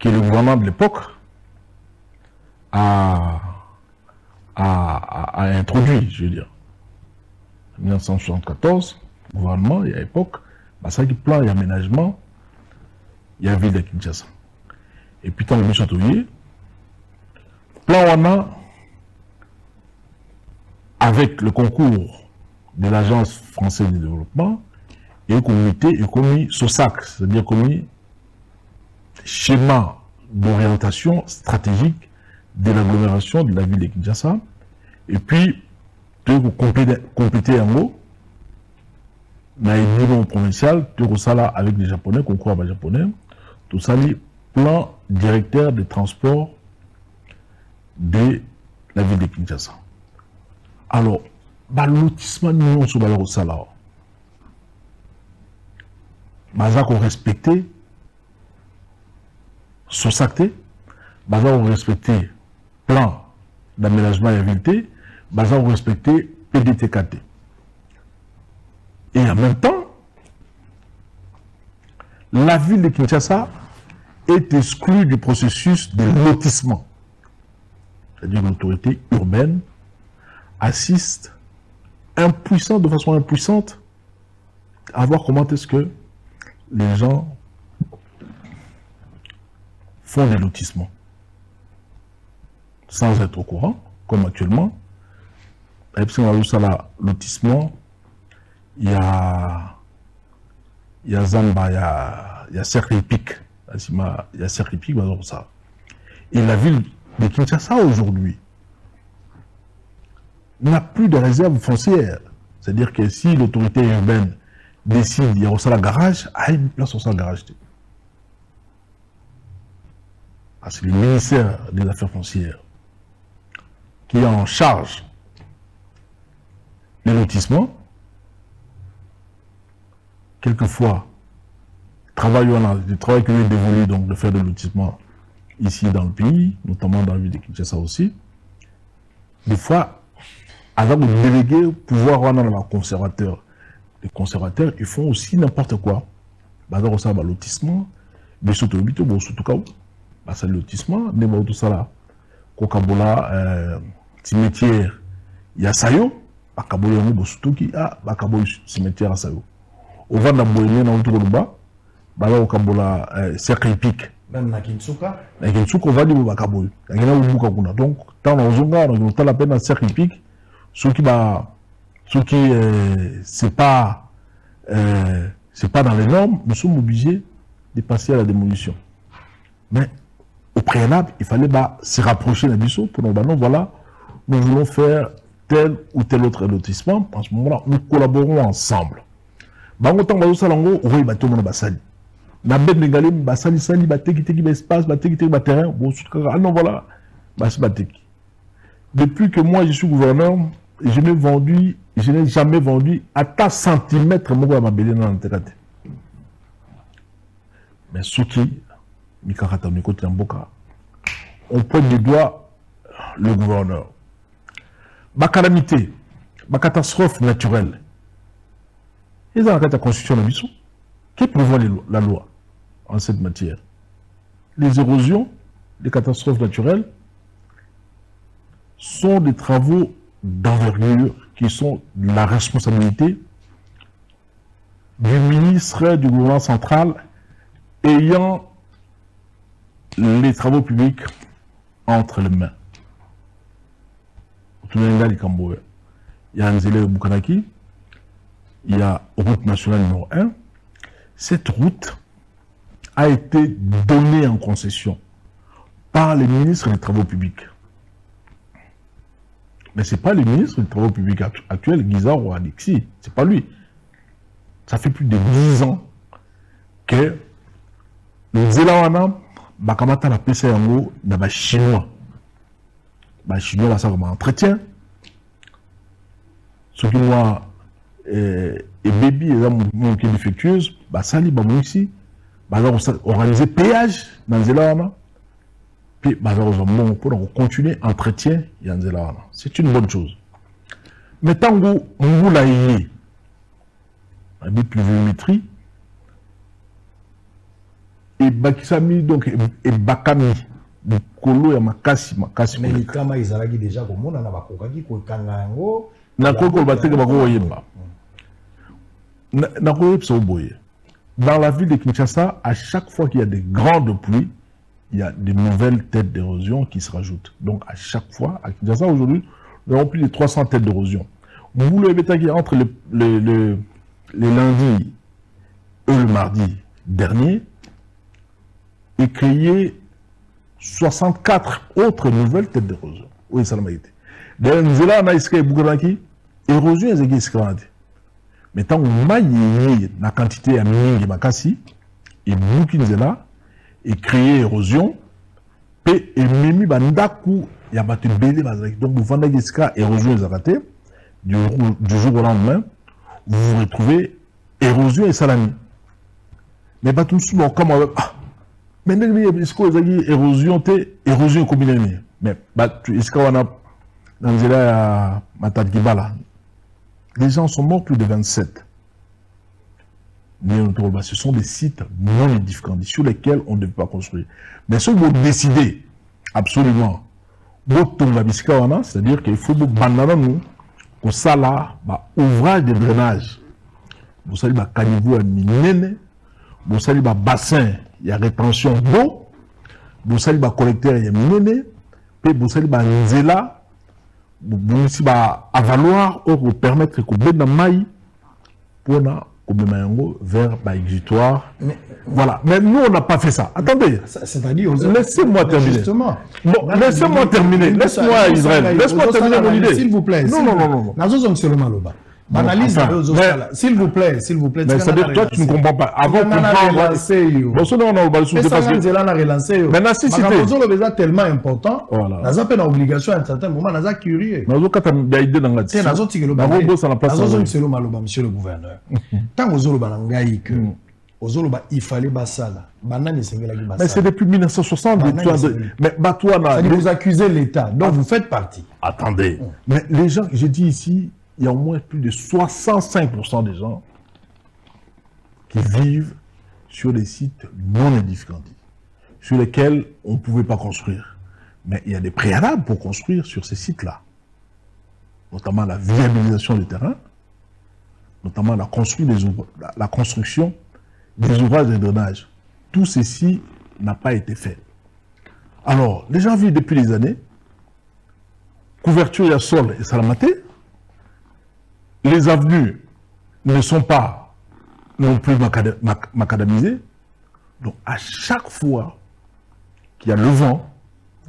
le gouvernement de l'époque a introduit, je veux dire. En 1974, le gouvernement, à l'époque, ça qui plan d'aménagement, il y a la ville de Kinshasa. Et puis, quand le monsieur Touye, plan Wana, avec le concours de l'Agence française de développement, et comité et commis SOSAC, c'est-à-dire commis schéma d'orientation stratégique de l'agglomération de la ville de Kinshasa, et puis de compléter en haut, dans les niveaux provinciaux, de Rosala avec les Japonais, concours avec les Japonais, tout ça, plan directeur des transports de la ville de Kinshasa. Alors, lotissement nous sur le salaire. Baza qu'on respecter Sosacté, baza qu'on respecter plan d'aménagement et ville, baza qu'on respecter PDTKT. Et en même temps, la ville de Kinshasa est exclue du processus de lotissement. C'est-à-dire que l'autorité urbaine assiste de façon impuissante à voir comment est-ce que les gens font des lotissements sans être au courant, comme actuellement. Et puis, on a vu ça là, lotissement, il y a Zamba, il y a Cercle Épique, il y a Cercle Épique, ça. Et la ville de Kinshasa aujourd'hui n'a plus de réserve foncière. C'est-à-dire que si l'autorité urbaine décide, il y a aussi la garage, il y a une place au garage. C'est le ministère des Affaires foncières qui est en charge des lotissements. Quelquefois, le travail qui est dévolu donc de faire des lotissements ici dans le pays, notamment dans la ville de Kinshasa aussi. Des fois, avec le délégué, pouvoir rendre les conservateurs. Les conservateurs, ils font aussi n'importe quoi. Bazar ça, lotissement, mais surtout le bito, surtout quand c'est le lotissement, n'est tout ça là. Kokabola, cimetière, il y a Sayo, Bakabola, surtout qui a Bakabola cimetière à Sayo. Au vent d'Aboyé, dans le tour de bas, Bazar Kabola, cercle épique. Même na Kinsuka. Na Kinsuka, on va dire Bakabola. Donc, tant dans Zonga, on a la peine dans cercle épique. Ce qui c'est pas dans les normes, nous sommes obligés de passer à la démolition. Mais au préalable, il fallait se rapprocher de l'Abisso pour nous dire, voilà, nous voulons faire tel ou tel autre lotissement. En ce moment-là, nous collaborons ensemble. Bangotan Bazosalango, oui, bateau mon basali. Na bête négalé, basali sali, bateki espace, bateki terrain, bon, ah non, voilà, bateki. Depuis que moi je suis gouverneur, je n'ai jamais vendu à ta centimètre mon ma belle dans l'intégration. Mais ce qui, Mikakata Mikote Mboka, on pointe du doigt le gouverneur. Ma calamité, ma catastrophe naturelle. Et dans la constitution de l'Abisso, qui prévoit la loi en cette matière? Les érosions, les catastrophes naturelles sont des travaux d'envergure qui sont la responsabilité du ministre du gouvernement central ayant les travaux publics entre les mains. Il y a Nzele Bukanaki, il y a route nationale numéro 1. Cette route a été donnée en concession par les ministres des Travaux publics. Mais ce n'est pas le ministre des Travaux publics actuel, Guizard ou Alexis, ce n'est pas lui. Ça fait plus de 10 ans que le Zelawana, Bakamata la PC Yango, dans les Chinois. Les Chinois, ça comme entretien. Ce qui moi, et baby, et là, mon qui est défectueuse, ça li, ici, organiser péage dans Zelawana. Puis, pour continuer entretien, c'est une bonne chose. Mais tant que vous l'avez, la pluviométrie, et Bakisami, donc, et Bakami, le Kolo et Makasi. Mais les Kama, ils ont déjà comme on a Bakokaki, Kangango. Dans la ville de Kinshasa, à chaque fois qu'il y a des grandes pluies, il y a de nouvelles têtes d'érosion qui se rajoutent. Donc, à chaque fois, à Kinshasa, aujourd'hui, nous avons plus de 300 têtes d'érosion. Vous le savez entre les lundis et le mardi dernier, et créé 64 autres nouvelles têtes d'érosion. Oui, ça l'a été. D'ailleurs, nous avons dit érosion est escalade. Mais tant qu'on a la quantité à Mingi Makasi, et Boukinzela, et créer érosion, et mimi bandaku, il y a battu belé, donc vous vendez jusqu'à érosion et zaraté, du jour au lendemain, vous vous retrouvez érosion et salami. Mais pas tout souvent, comme mais est-ce que vous avez érosion et combinée? Mais est-ce qu'on a dans la Matadgibala, les gens sont morts plus de 27. Ce sont des sites non édifiants sur lesquels on ne peut pas construire. Mais ceux qui vont décider absolument, c'est-à-dire qu'il faut que ça là, ouvrage de drainage, vous savez, caniveau à minene, vous savez, bassin, il y a rétention d'eau, vous savez, collecteur, il y a minene, puis vous savez, nzela, vous savez, avaloir, pour permettre que vous dans maï, pour vers l'exutoire. Voilà. Mais nous, on n'a pas fait ça. Attendez. C'est-à-dire, laissez-moi terminer. Justement. Bon, laissez-moi terminer. Laisse-moi, Israël. Laisse-moi terminer mon idée. S'il vous plaît. Non. Analyse, s'il vous plaît. Mais ça veut dire toi, tu ne comprends pas. Avant qu'on parle. Maintenant, si c'est tellement important, on a pas d'obligation à un certain moment, on a curieux. Monsieur le gouverneur. Tant il fallait ça. Mais c'est depuis 1960. Mais vous accusez l'État, donc vous faites partie. Attendez. Mais les gens, j'ai dit ici, il y a au moins plus de 65% des gens qui vivent sur des sites non édifiants, sur lesquels on ne pouvait pas construire. Mais il y a des préalables pour construire sur ces sites-là, notamment la viabilisation des terrains, notamment la construction des ouvrages de drainage. Tout ceci n'a pas été fait. Alors, les gens vivent depuis des années, couverture à sol et salamaté. Les avenues ne sont pas non plus macadamisées. Donc, à chaque fois qu'il y a le vent,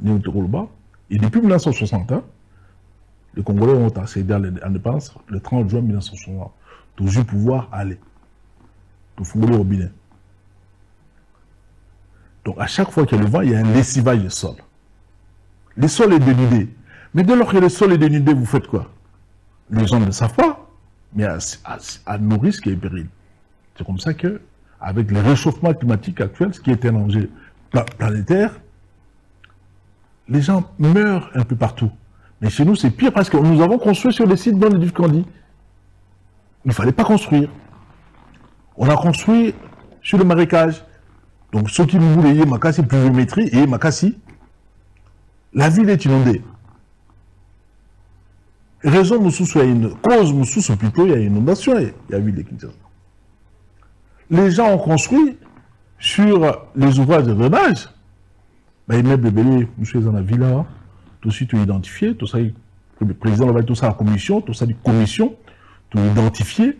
et depuis 1960, les Congolais ont accédé à l'indépendance le 30 juin 1960. Toujours pouvoir aller. Tout fourrer au robinet. Donc, à chaque fois qu'il y a le vent, il y a un lessivage du sol. Le sol est dénudé. Mais dès lors que le sol est dénudé, vous faites quoi? Les gens ne le savent pas. Mais à nos risques et périls. C'est comme ça que, avec le réchauffement climatique actuel, ce qui est un enjeu planétaire, les gens meurent un peu partout. Mais chez nous, c'est pire parce que nous avons construit sur les sites dans les Dufcandi. Il ne fallait pas construire. On a construit sur le marécage. Donc, ceux qui voulaient Makassi pluviométrie et Makassi, la ville est inondée. Raison Moussous, il y a une cause Moussous, plutôt, il y a une inondation, il y a eu des Kinshasa. Les gens ont construit sur les ouvrages de drainage. Ben, il met bébé, monsieur dans la villa, tout de suite identifié, tout ça, le président va tout ça à la commission, tout ça, la commission, tout identifié.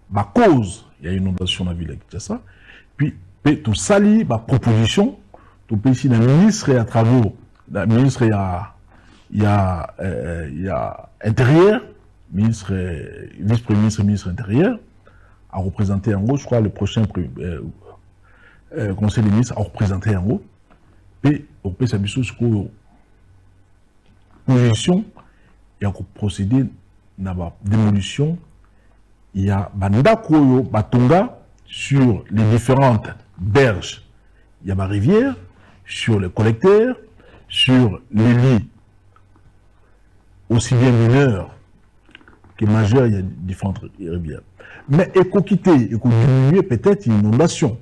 Ma cause, il y a une inondation dans la ville de Kinshasa. Puis, tout ça, ma proposition, tout ici, le ministre et à travaux, le ministre et à. Il y a intérieur, ministre, vice-premier ministre, ministre intérieur, à représenter en gros, je crois, le prochain conseil des ministres à représenter en gros. Et au pays, ça sur position, et à procéder à la démolition. Il y a Banda Koyo, Batonga, sur les différentes berges. Il y a ma rivière, sur les collecteurs, sur les lits. Aussi bien mineurs que majeurs, il y a différentes rivières. Mais éco-quitter, éco-diminuer peut-être une inondation.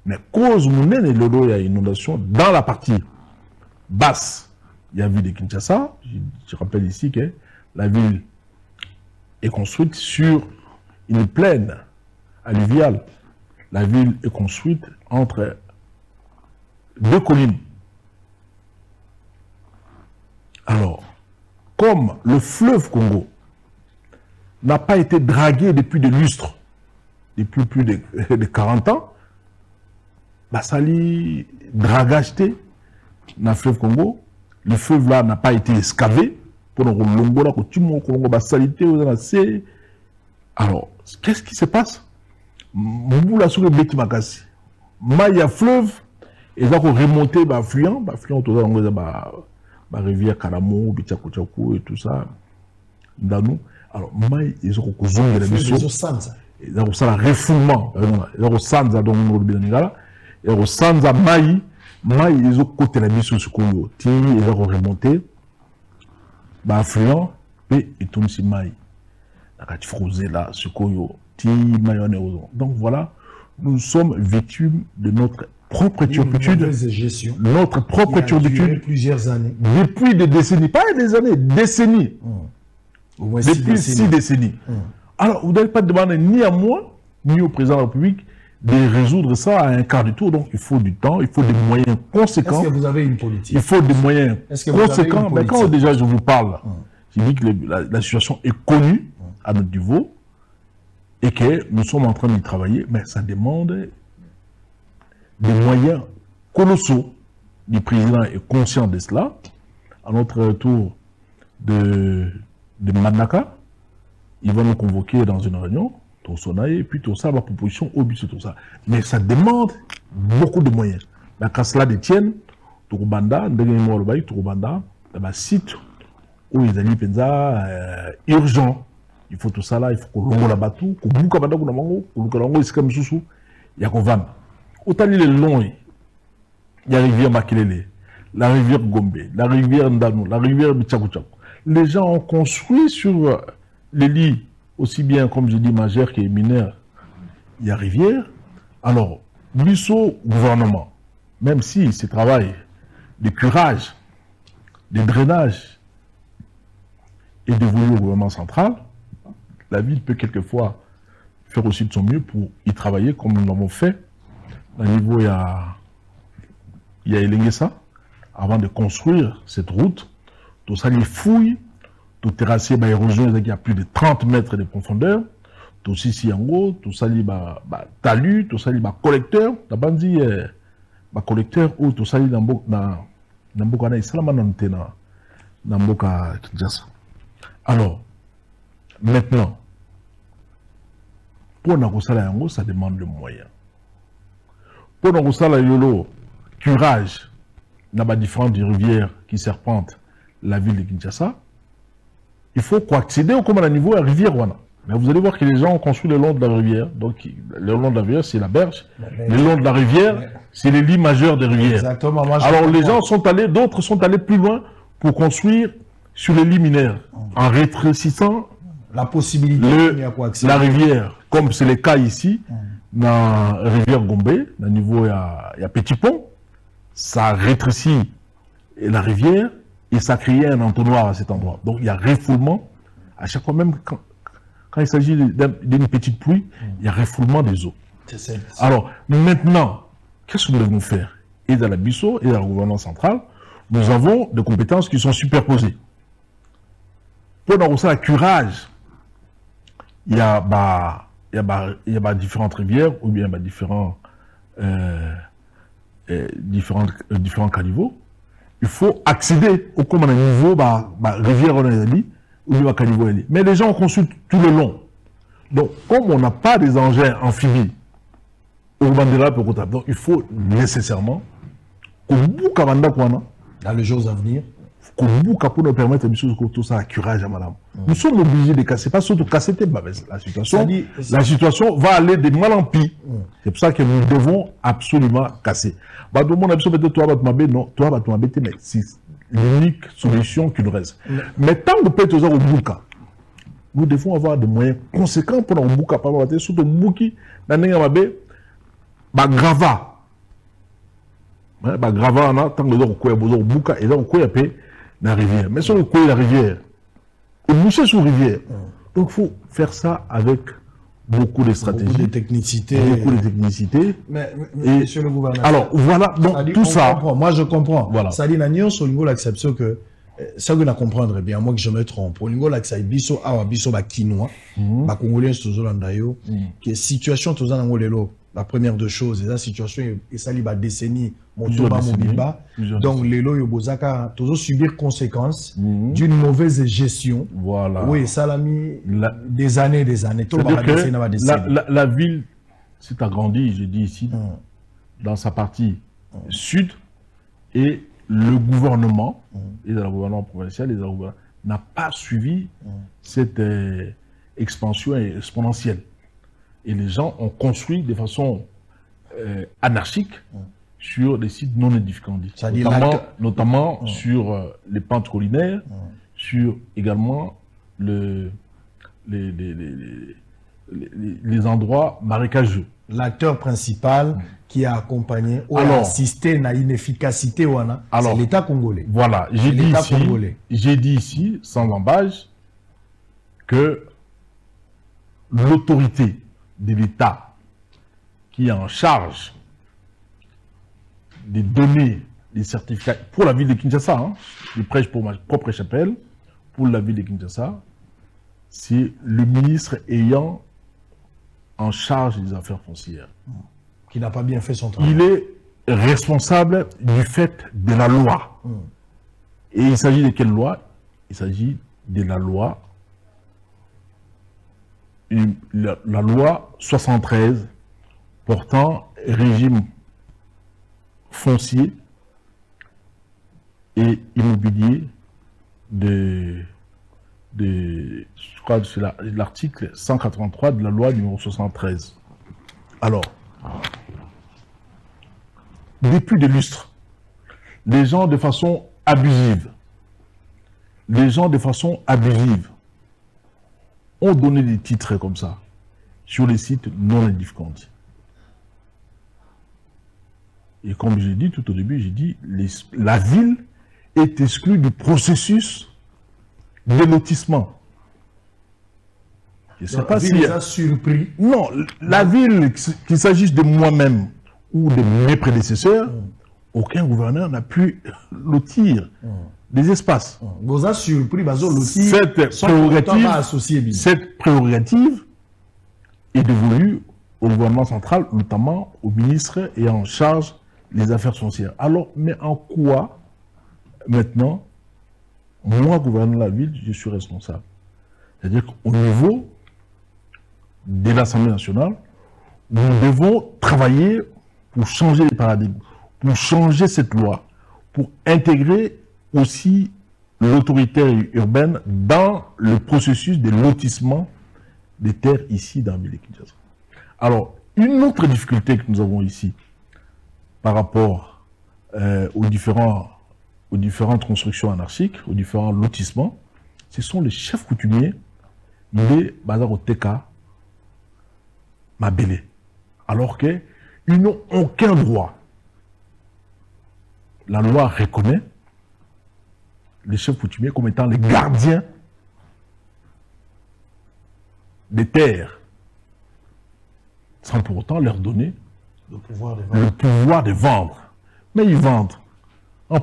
Mais cause mounène et l'eau, il y a une inondation dans la partie basse. Il y a la ville de Kinshasa. Je rappelle ici que la ville est construite sur une plaine alluviale. La ville est construite entre deux collines. Alors, comme le fleuve Congo n'a pas été dragué depuis des lustres, depuis plus de 40 ans, Basali dragage dans le fleuve Congo, le fleuve là n'a pas été excavé pour le Longo là, alors, qu'est-ce qui se passe? Mboula sur le Beti Makassi, maille à fleuve, et là, on remonter, bah, affluent, tout ça, on bah, rivière Karamo, Bichakuchaku et tout ça, dans nous. Alors, maille, ils ont zone de la mission. Ils ont ça, le refoulement. Ils ont ça, dans le Bénigala. Ils ont ça, maille, ils ont côté la mission, ce qu'on y a. Ils ont remonté, bah, affluent, et ils tombent sur maille. La frousé là, ce qu'on y a. Donc, voilà, nous sommes victimes de notre propre turpitude, notre propre turpitude, plusieurs années. Depuis des décennies, pas des années, décennies. Depuis 6 décennies. Alors, vous n'avez pas demandé ni à moi, ni au président de la République de résoudre ça à un quart du tour. Donc, il faut du temps, il faut des moyens conséquents. Est-ce que vous avez une politique? Il faut des moyens conséquents. Mais quand déjà je vous parle, je dis que la situation est connue à notre niveau et que nous sommes en train d'y travailler, mais ça demande des moyens colossaux. Le président est conscient de cela. À notre tour de Manaka, il va nous convoquer dans une réunion, tout ça, et puis tout ça, la proposition au but de tout ça. Mais ça demande beaucoup de moyens. La Kasla de Tienne, Tourubanda, Tourubanda, un site où ils allaient pensa urgent. Il faut tout ça là, il faut qu'on l'ongo la batou, qu'on bouka banda qu'on a mango, qu'on l'ongo ici comme sous, il y a qu'on vende. Autant les longs, il y a la rivière Makelele, la rivière Gombe, la rivière Ndano, la rivière Bichakuchaku. Les gens ont construit sur les lits, aussi bien, comme je dis, majeurs que mineurs, il y a rivière. Alors, Bissau, gouvernement, même si ce travail de curage, de drainage est dévolu au gouvernement central, la ville peut quelquefois faire aussi de son mieux pour y travailler, comme nous l'avons fait. À niveau, il y a Elengesa, avant de construire cette route, tout ça, les fouilles, tout terrassé, bah, érosion, il y a plus de 30 mètres de profondeur, tout ici en haut, tout ça, il talus, tout ça, il collecteur, la bandi, collecteur, ou tout ça, il dans Mboka, dans Mboka, Kinshasa. Alors, maintenant, pour Nakosala Yango, ça demande le moyen. Pour Nakosala Yolo, curage, dans les différentes rivières qui serpentent la ville de Kinshasa, il faut accéder au commandant niveau à la rivière Wana. Mais vous allez voir que les gens ont construit le long de la rivière. Donc, le long de la rivière, c'est la berge. Le long de la rivière, c'est les lits majeurs des rivières. Exactement. Alors, les gens sont allés, d'autres sont allés plus loin pour construire sur les lits mineurs, en rétrécissant la possibilité la rivière, comme c'est le cas ici, dans la rivière Gombe, dans le niveau, il y a Petit Pont, ça rétrécit la rivière et ça crée un entonnoir à cet endroit. Donc il y a refoulement, à chaque fois, même quand il s'agit d'une petite pluie, il y a refoulement des eaux. Alors maintenant, qu'est-ce que nous devons faire? Et dans la Bissau et dans le gouvernement central, nous avons des compétences qui sont superposées. Pour dans le curage, il y a différentes rivières ou bien différents caniveaux. Il faut accéder au commandant niveau, rivière ou bien caniveau. Mais les gens ont construit tout le long. Donc, comme on n'a pas des engins amphibies, donc il faut nécessairement dans les jours à venir, pour nous permettre de tout ça à curage à madame. Nous sommes obligés de casser, pas surtout casser la situation. La situation va aller de mal en pis. C'est pour ça que nous devons absolument casser. Mais c'est l'unique solution qui nous reste. Mais tant que nous peut être au Bouka, nous devons avoir des moyens conséquents pour nous Bouka, surtout Bouki, grava. Grava, tant que nous avons Bouka et donc la rivière. Mais si on couille la rivière, on mouche sur la rivière. Donc il faut faire ça avec beaucoup de stratégies. Beaucoup de technicité. Mais monsieur le gouverneur. Alors voilà, donc tout ça. Moi je comprends. Voilà. Ça dit, nous avons une l'acception que ça vous comprendre bien, moi que je me trompe. Au niveau de l'accès, biso kinois, congolais, que situation tous en angolelo. La première deux choses, la situation est sali ba décennie, donc les lois yobozaka toujours subir conséquences d'une mauvaise gestion. Voilà. Oui, ça l'a mis des années. La ville s'est agrandie, je dis ici, dans sa partie sud, et le gouvernement, et le gouvernement provincial, n'a pas suivi cette expansion exponentielle. Et les gens ont construit de façon anarchique sur des sites non édificants, notamment sur les pentes collinaires, sur également les endroits marécageux. L'acteur principal qui a accompagné ou a assisté à l'inefficacité, c'est l'État congolais. Voilà, j'ai dit ici, sans embâche, que l'autorité de l'État qui est en charge de donner les certificats pour la ville de Kinshasa, hein, je prêche pour ma propre chapelle, pour la ville de Kinshasa, c'est le ministre ayant en charge des affaires foncières. Qui n'a pas bien fait son travail. Il est responsable du fait de la loi. Et il s'agit de quelle loi? Il s'agit de la loi, la loi 73 portant régime foncier et immobilier je crois que c'est l'article 183 de la loi numéro 73. Alors, depuis des lustres, les gens de façon abusive, ont donné des titres comme ça sur les sites non édificants. Et comme j'ai dit tout au début, j'ai dit la ville est exclue du processus de lotissement. Je ne sais pas si... les a surpris. Non, la ville, qu'il s'agisse de moi-même ou de mes prédécesseurs, aucun gouverneur n'a pu lotir des espaces. Vous a surpris, cette prérogative est devenue au gouvernement central, notamment au ministre ayant en charge les affaires foncières. Alors, mais en quoi, maintenant, moi, gouverneur de la ville, je suis responsable? C'est-à-dire qu'au niveau de l'Assemblée nationale, nous devons travailler pour changer les paradigmes, pour changer cette loi, pour intégrer aussi l'autorité urbaine dans le processus de lotissement des terres ici dans la ville de Kinshasa. Alors, une autre difficulté que nous avons ici, par rapport aux différentes constructions anarchiques, aux différents lotissements, ce sont les chefs coutumiers, les Bazaroteka, Mabélé. Alors qu'ils n'ont aucun droit. La loi reconnaît les chefs coutumiers comme étant les gardiens des terres, sans pour autant leur donner le pouvoir de vendre. Mais ils vendent en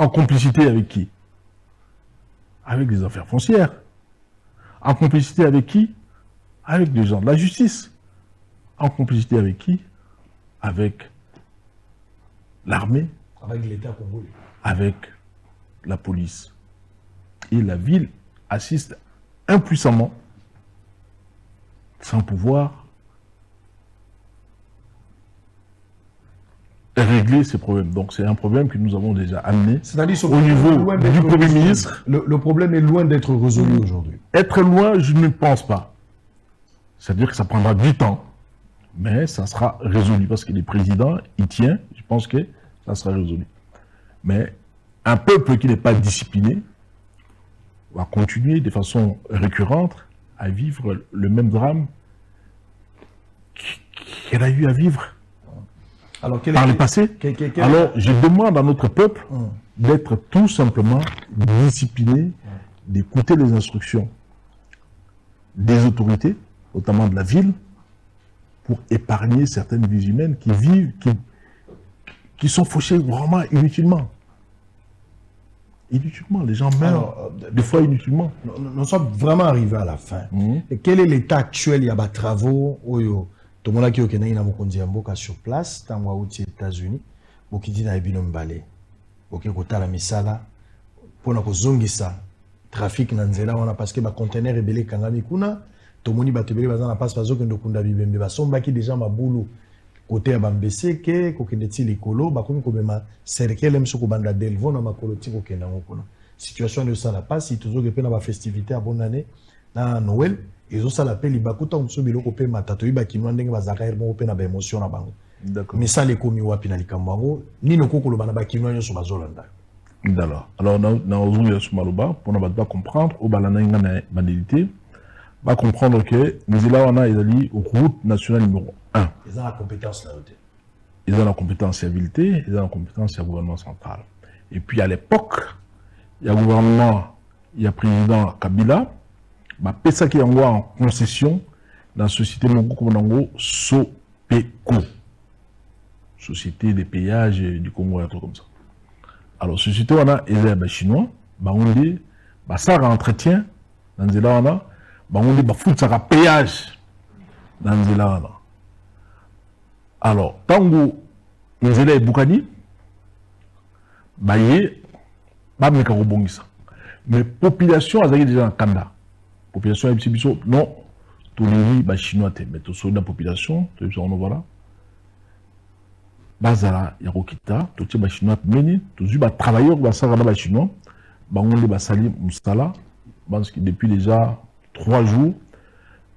complicité avec qui? Avec des affaires foncières. En complicité avec qui? Avec des gens de la justice. En complicité avec qui? Avec l'armée. Avec l'État congolais. Avec la police. Et la ville assiste impuissamment, sans pouvoir régler ces problèmes. Donc c'est un problème que nous avons déjà amené au niveau du Premier ministre. Le problème est loin d'être résolu aujourd'hui. Être loin, je ne pense pas. C'est-à-dire que ça prendra du temps, mais ça sera résolu parce que les présidents y tiennent. Je pense que ça sera résolu. Mais un peuple qui n'est pas discipliné va continuer de façon récurrente à vivre le même drame qu'elle a eu à vivre par le passé. Alors, je demande à notre peuple d'être tout simplement discipliné, d'écouter les instructions des autorités, notamment de la ville, pour épargner certaines vies humaines qui vivent, qui sont fauchées vraiment inutilement. Inutilement, les gens meurent, des fois inutilement. Nous sommes vraiment arrivés à la fin. Et quel est l'état actuel? Il y a des travaux, tout le monde qui est sur place, dans les États-Unis, qui dit que nous avons la misala, pour nous ça trafic nanzela parce que les conteneurs rebelles kangami kuna, tout le monde batebele bazana passe parce que nous kunda bibembe basomba qui déjà maboulou côté ya Bambeseke kokende ti likolo bakomi komema cercle mso ko banda Delvaux na makolo ti kokenda ngokona situation de ça la passe toujours que na ba festivité à bonne année na Noël ils ont ça l'appel bakuta mso biloko pe matato iba kinwa ndenge bazaka mo pe na ba émotion na bango d'accord mais ça les komi wapi na likambango ni no kokolo bana ba kinwa nyoso bazolanda d'accord alors na ozulu sur maloba pour na ba comprendre au balana ngana bandité va comprendre que nous on a route nationale numéro 1. Ils ont la compétence là. Ils ont la compétence stabilité, ils ont la compétence gouvernement central. Et puis à l'époque, il y a gouvernement, il y a président Kabila, bah pesa qui envoie en concession dans la société Mongo Sopeco, société des péages du Congo et tout comme ça. Alors société on a les chinois, bah on dit, bah ça entretien dans là on a on dit fout ça péage dans nzela wana alors tango nzela ebukani baye ba meka kobongisa mais population azaki déjà en kanda population ya biso non tous les ba chinois te mais to so na population to biso on voilà bazala ya kokita to ti ba chinois meni to zu ba travailleurs ba sala ba chinois ba ngoli ba sali musala parce que depuis déjà 3 jours,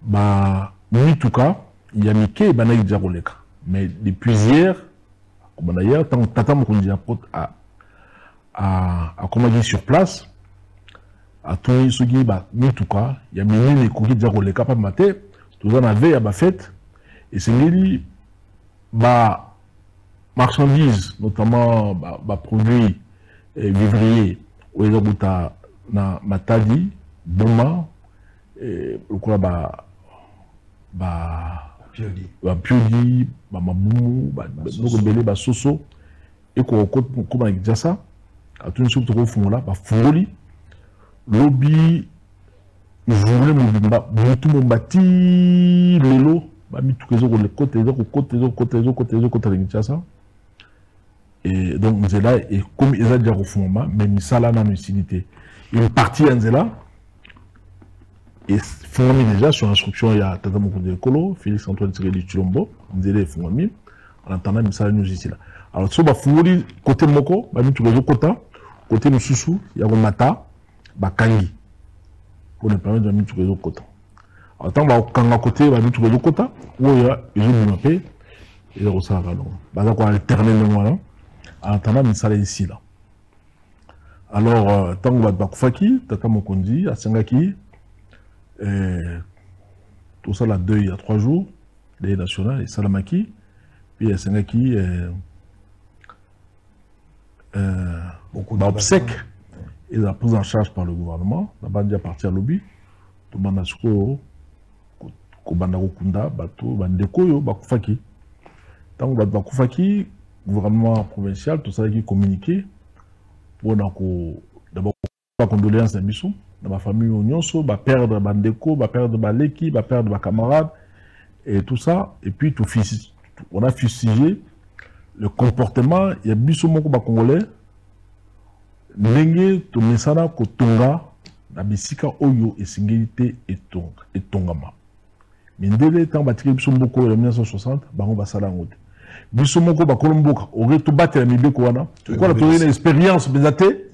bah, en tout cas, il y a Mickey et Banaï Djaroleka. Mais depuis hier, comme d'ailleurs, tant que Tata Mokundi a comment dire sur place, à tous ceux qui, bah, en tout cas, il y a Mini et Kouki Djaroleka, pas maté, tout ça, on avait à ma fête, et c'est lui, bah, marchandises, notamment, bah, produits, vivriers, où ils ont na Matadi, Boma, et piodi mabumu belé soso et ko comme avec jasa à tout ce que fungula ba fungoli lobby journée mobimba mutu mombati lelo ba mitu kezo ko le côté jasa et donc nzela et comme ils a déjà refondé mais misala na lucidité une partie nzela et fondé déjà sur instruction il y a Tata Mokundi Ekolo, Félix Antoine Tshisekedi Tshilombo, Nzele fondé en attendant misala nous ici là. Alors so ba fungoli côté moko, ba mitu kozo kota, côté mususu ya komata ba kangi. Pour ne permettre de mitu kozo kota. Alors tant ba kanga côté ba mitu kozo kota, où il y a ils ont monté et le ça va long. Ba za ko alterner le mois en attendant misala ici là. Alors tant ba kufaki, Tata Mokundi asengaki tout ça là deuil il y a 3 jours, les nationales et Salamaki, puis il y a Sengaki beaucoup d'obsèques et la prise en charge par le gouvernement, la bande à partir à lobby, tout le monde a ce Kunda, Bato, Bandekoyo, Bakufaki. Tant que Bakufaki, gouvernement provincial, tout ça qui communiqué pour d'abord pas condoléances à Bissou. Dans ma famille, on va perdre Bandeko, va perdre Baleki, va perdre ma camarade, et tout ça. Et puis, on a fusillé le comportement. Il y a Bissomoko Congolais, Nenge, Tomesana, Kotonga, Nabisika, Oyo, et Singilité, et Tongama. Mais dès le temps, Batiké Bissomoko, en 1960, Bango Basalangote. Bissomoko, Bakolomboka, aurait tout battu la Mibeko, pourquoi la une expérience, Bézate?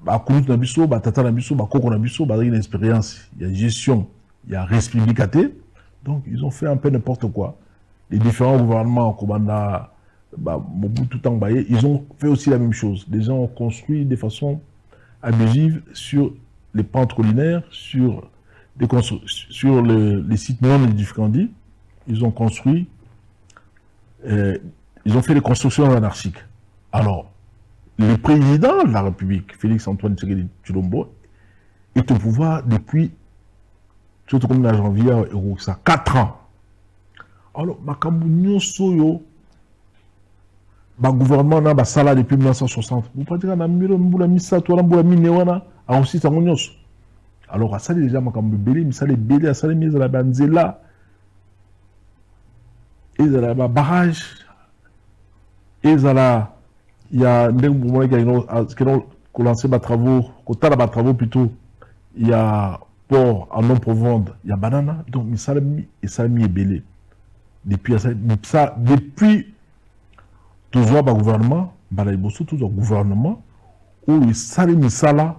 Bah, na biso, bah, tata na biso, bah, koko na biso, bah, une expérience, il y a gestion, il y a responsabilité. Donc, ils ont fait un peu n'importe quoi. Les différents gouvernements, Kobanda, bah, Mobutu Tangbaye, ils ont fait aussi la même chose. Les gens ont construit de façon abusive sur les pentes collinaires, sur les sites non édificandis. Ils ont construit, ils ont fait des constructions anarchiques. Alors, le président de la République, Félix Antoine Tshisekedi Tshilombo, est au pouvoir depuis, surtout comme la janvier, 4 ans. Alors, Makambu Nyosoyo, le gouvernement n'a pas sala depuis 1960. Vous pouvez dire que Mboula Missa, toi, Mboula Minewana, a aussi sa Nyos. Alors, à ça, déjà, Makambu Bélé, Missa les Bélé, à ça, les mises à la Banzela, et à la barrage, et à la. Il y a des moments qui ont lancé des travaux, plutôt. Il y a port en non-provende, il y a banana, donc Salami et Salami est belé. depuis ça, depuis toujours le gouvernement, toujours le gouvernement, où il s'allie Misala,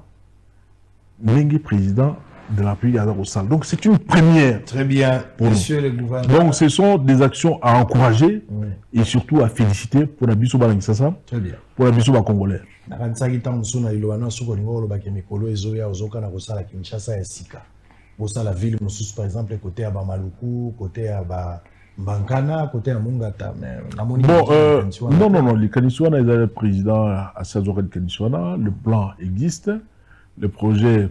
Nengue président de la République au Sal. Donc c'est une première. Très bien, monsieur le gouverneur. Donc ce sont des actions à encourager et surtout à féliciter pour la Bissou Balangsasa, pour la Bissou Congolais. La ville, par exemple, côté à Bamaluku, côté à Bankana, côté à Mungata. Non, les Kaniswana, ils ont le président à Sazorel Kaniswana, le plan existe, le projet,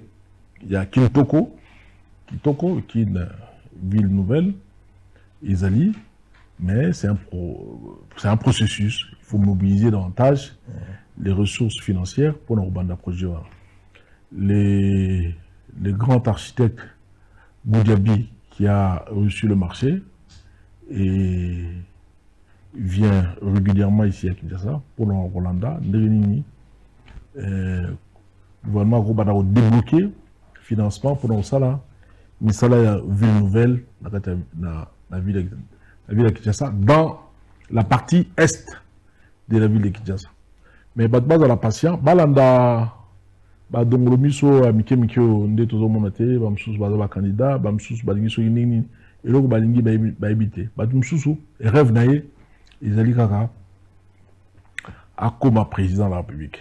il y a Kitoko, qui est une ville nouvelle, Isali, mais c'est un processus. Il faut mobiliser davantage les ressources financières pour nos bandes projet. Les grands architectes Boudjabi qui a reçu le marché et vient régulièrement ici à Kinshasa pour le Rwanda, Ndérini, gouvernement Robada a débloqué financement pour nous ça là, mais ça là ville nouvelle la ville de Kinshasa dans la partie est de la ville de Kinshasa. Mais bas dans la patient, balanda dongolo miso amike mikyo nde tozo monate ba msusu ba candidat ba msusu ba lingi so nini eloko ba lingi ba ebité ba msusu rêve naye ezali kaka akoma président de la République.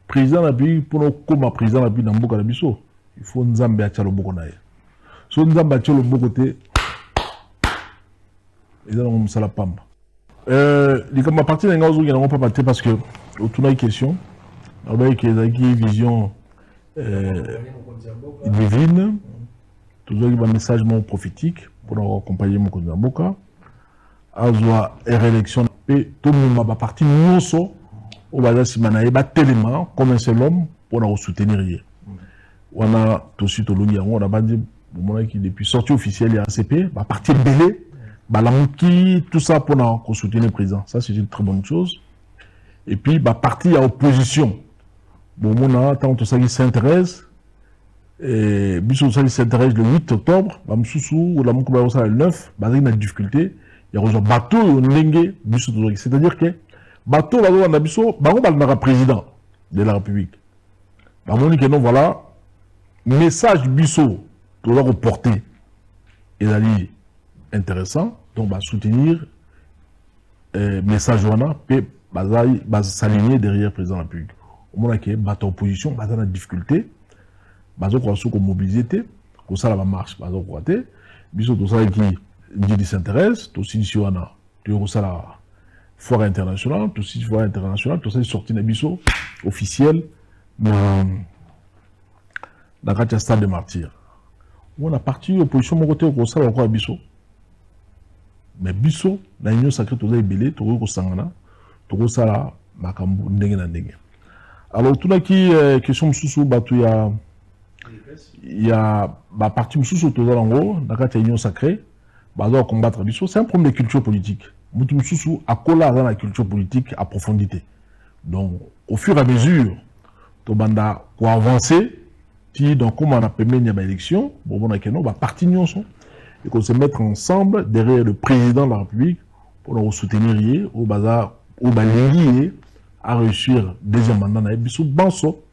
Président de la République pour koma président de la République na mboka na biso, il faut nzambe a tshalo boko naye. So nzambe a tshalo boko te ezala mo msala pamba. Likama parti na ngazo ngena pas parti parce que autour de question avec les vision divine, toujours un message prophétique pour accompagner mon cousin Boka. Azwa réélection et tout le monde va partir non so au bas si manaye ba tellement comme un seul homme pour nous soutenir. On a tout de suite au Lungi, on a bandé qui depuis sortie officielle et ACP va partir belé, balamki tout ça pour nous soutenir le président. Ça c'est une très bonne chose. Et puis va partir à opposition. Bon, on a tant que ça qui s'intéresse, et Bissou ça qui s'intéresse le 8 octobre, Bamsousou ou la Moukoua le 9, il y a une difficulté, il y a un bateau et un lingue, c'est-à-dire que bateau, on a Bissou, on a président de la République. On dit que non, voilà, message Bissou, pour leur porter, et d'aller intéressant, donc on va soutenir, message Wana, et s'aligner derrière le président de la République. Au moment où bateau opposition, bateau la difficulté, bateau quoi sous mobilisé, pour ça la marche, bateau quoi té, bisous tout ça qui dit s'intéresse, tout aussi ici on a, tout ça la foire internationale, tout aussi foire internationale, tout ça est sorti de bisous officiel dans le stade de martyrs. On a parti opposition mon côté au ça la quoi bisous, mais bisous la union sacrée tout ça est belé, tout au sangana, tout ça la makambu ndenge na ndenge. Alors, tout là qui question sous bateau, il y a la partie sous tout en haut, dans la union sacrée, combattre biso, c'est un problème de culture politique. Moutou sous à coller dans la culture politique à profondité. Donc, au fur et à mesure, to banda pour avancer, qui donc comme on a permis une élection, bon on va partir et qu'on se mettre ensemble derrière le président de la République pour nous soutenir au bazar, au balingi à réussir deuxième mandat na biso banso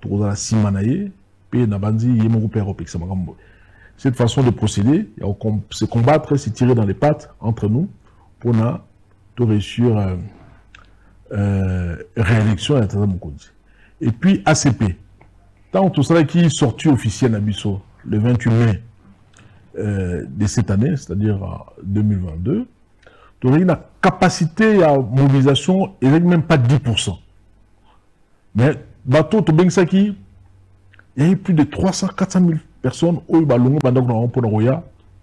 pour la simanaye pe na bandi yemo père opex makambo. Cette façon de procéder, se combattre, se tirer dans les pattes entre nous pour na to réussir réélection à Tata Mokonzi. Et puis ACP. Tant tout ça qui est sorti officiel à biso le 28 mai de cette année, c'est-à-dire 2022. Donc, il a une capacité à mobilisation, il n'est même pas 10%. Mais, bateau, il y a eu plus de 300-400 000 personnes au Balongo, dans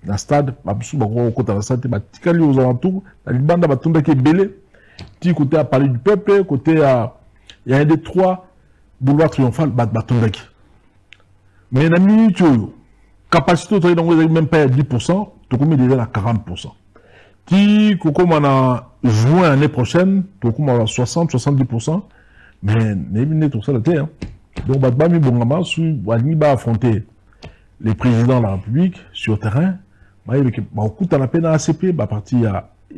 le stade, aux alentours, la Libanda, qui est belé, petit côté à parler du peuple, côté à, il y a un des trois boulevards triomphal, mais, la capacité, il n'est même pas à 10%, tout comme il est à 40%. Qui, comme on a juin l'année prochaine, tout comme on a 60-70%, mais n'est tout ça la terre. Donc, Badbami Bongama, va affronter les présidents de la République sur terrain, Écoute, on a peine à ACP, parti il y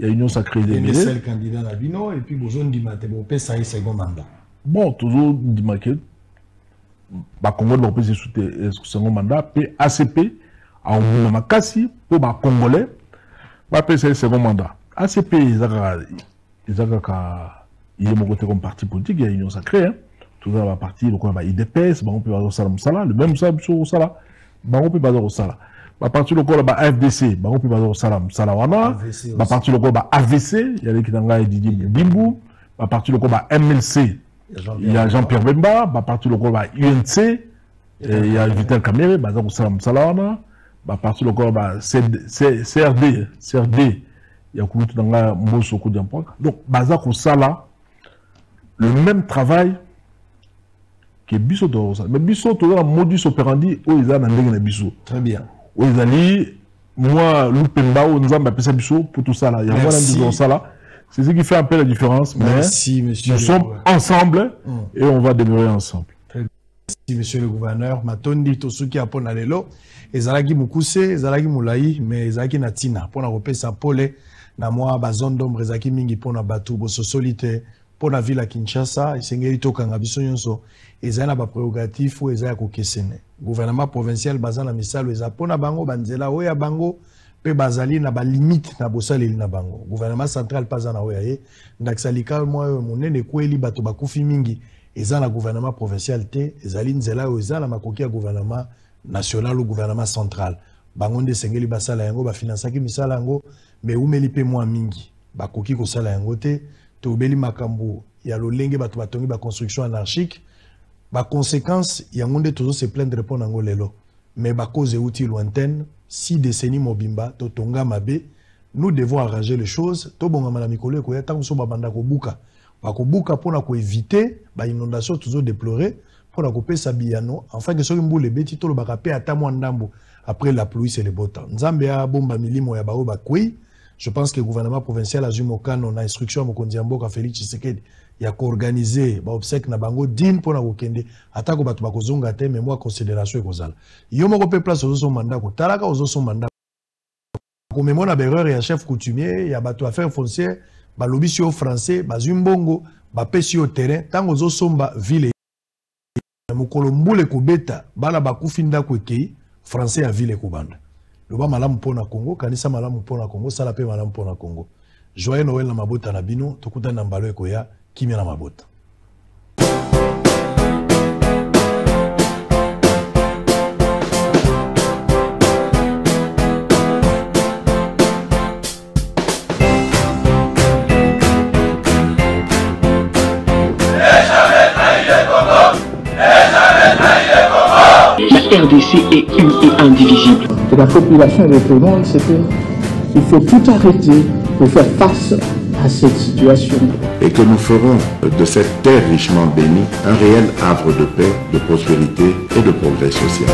a Union Sacrée des Mêlés. C'est le candidat Nabino, et puis besoin de mater, bon, ça y est, second mandat. Bon, toujours dimaqué, Congo de l'OPC sous second mandat, puis ACP, à Makassi, pour Congolais, c'est second mandat. ACP, il y a mon côté comme parti politique, il y a Union Sacrée, tout ça va partir, donc on va IDPS, on peut avoir Salam Sala, le même Salam Sala, on peut avoir Sala. À partir du coup, FDC, on peut avoir Salam Salawana, à partir du coup, AVC, il y a les Kitanga et Didier Bimbu, à partir du coup, MLC, il y a Jean-Pierre Bemba, à partir du coup, UNC, il y a Vital Kamere, on Salam Salawana, à partir du coup, CRD, il y a Kouloutou Danga Mbosso Koudiampoak. Donc, Bazak ou Sala, le même travail que Bissot de Sala. Mais Bissot, tu as un modus operandi où ils ont un Bissot. Très bien. Où ils ont moi, Loupemba, où nous avons appelé ça Bissot pour tout ça là. Il y a moi ça là. C'est ce qui fait un peu la différence. Merci, monsieur. Nous sommes ensemble et on va demeurer ensemble. Merci, monsieur le gouverneur. Matondi, Tosuki, Aponalelo. Ezalaki Mukuse, Ezalaki Moulaï, mais Ezalaki Natina. Pour la repère sa pole. Na moi bazone d'ombre ezaki mingi pona batu boso solite pona ville à Kinshasa esengeli tokanga biso nyonso ezana ba prérogatif ou ezaya ko kesene gouvernement provincial bazana misalo eza pona bango banzela oya bango pe bazali na ba limite na bosaleli na bango gouvernement central bazana oya ye ndaksalika moi monene kweli bato bakufi mingi ezana gouvernement provincial te ezali nzela o ezana makoki ya gouvernement national ou gouvernement central bango nde sengeli basala yango ba finansaki misala yango mais umeli pe mwa mingi bakoki ko sala yango te to beli makambo ya lolenge bato batongi ba construction anarchique ba conséquence yango nde tozo se plaindre pour nango lelo mais ba cause outil lointaine 6 décennies mobimba to tonga mabe nous devons arranger les choses to bonga mala mikolo ko ya tango so babanda ko buka ba ko buka pona ko éviter ba inondation tozo déplorer pour ko pesa biyano enfin que so mbule beti to lo baka pe ata mwa ndambo après la pluie c'est le beau temps nzambe a bomba milimo ya bao ba kwi. Je pense que le gouvernement provincial a eu mon instruction à Mokondiamboka Félix Tshisekedi. Il a organisé obsèque na bango din pour na wokende atako batu bakozonga te mais moi considération ekozala. Yo moko pe place ozo son mandat ko talaka ozo son mandat. Ko memo na berreur ya chef coutumier ya batu affaires foncières ba lobby au français ba zumbongo ba pesi au terrain tango ozo somba ville mokolo mbule ko beta bala bakufinda ko ekei français ya ville ko banda. Loba malamu pona Congo, kanisa malamu pona Congo, sala pe malamu pona Congo. Joyeux Noël na mabota na bino, tokuta na mbalo ekoya, kimia na mabota. La RDC est indivisible. Et la population répondante, c'est qu'il faut tout arrêter pour faire face à cette situation. Et que nous ferons de cette terre richement bénie un réel havre de paix, de prospérité et de progrès social.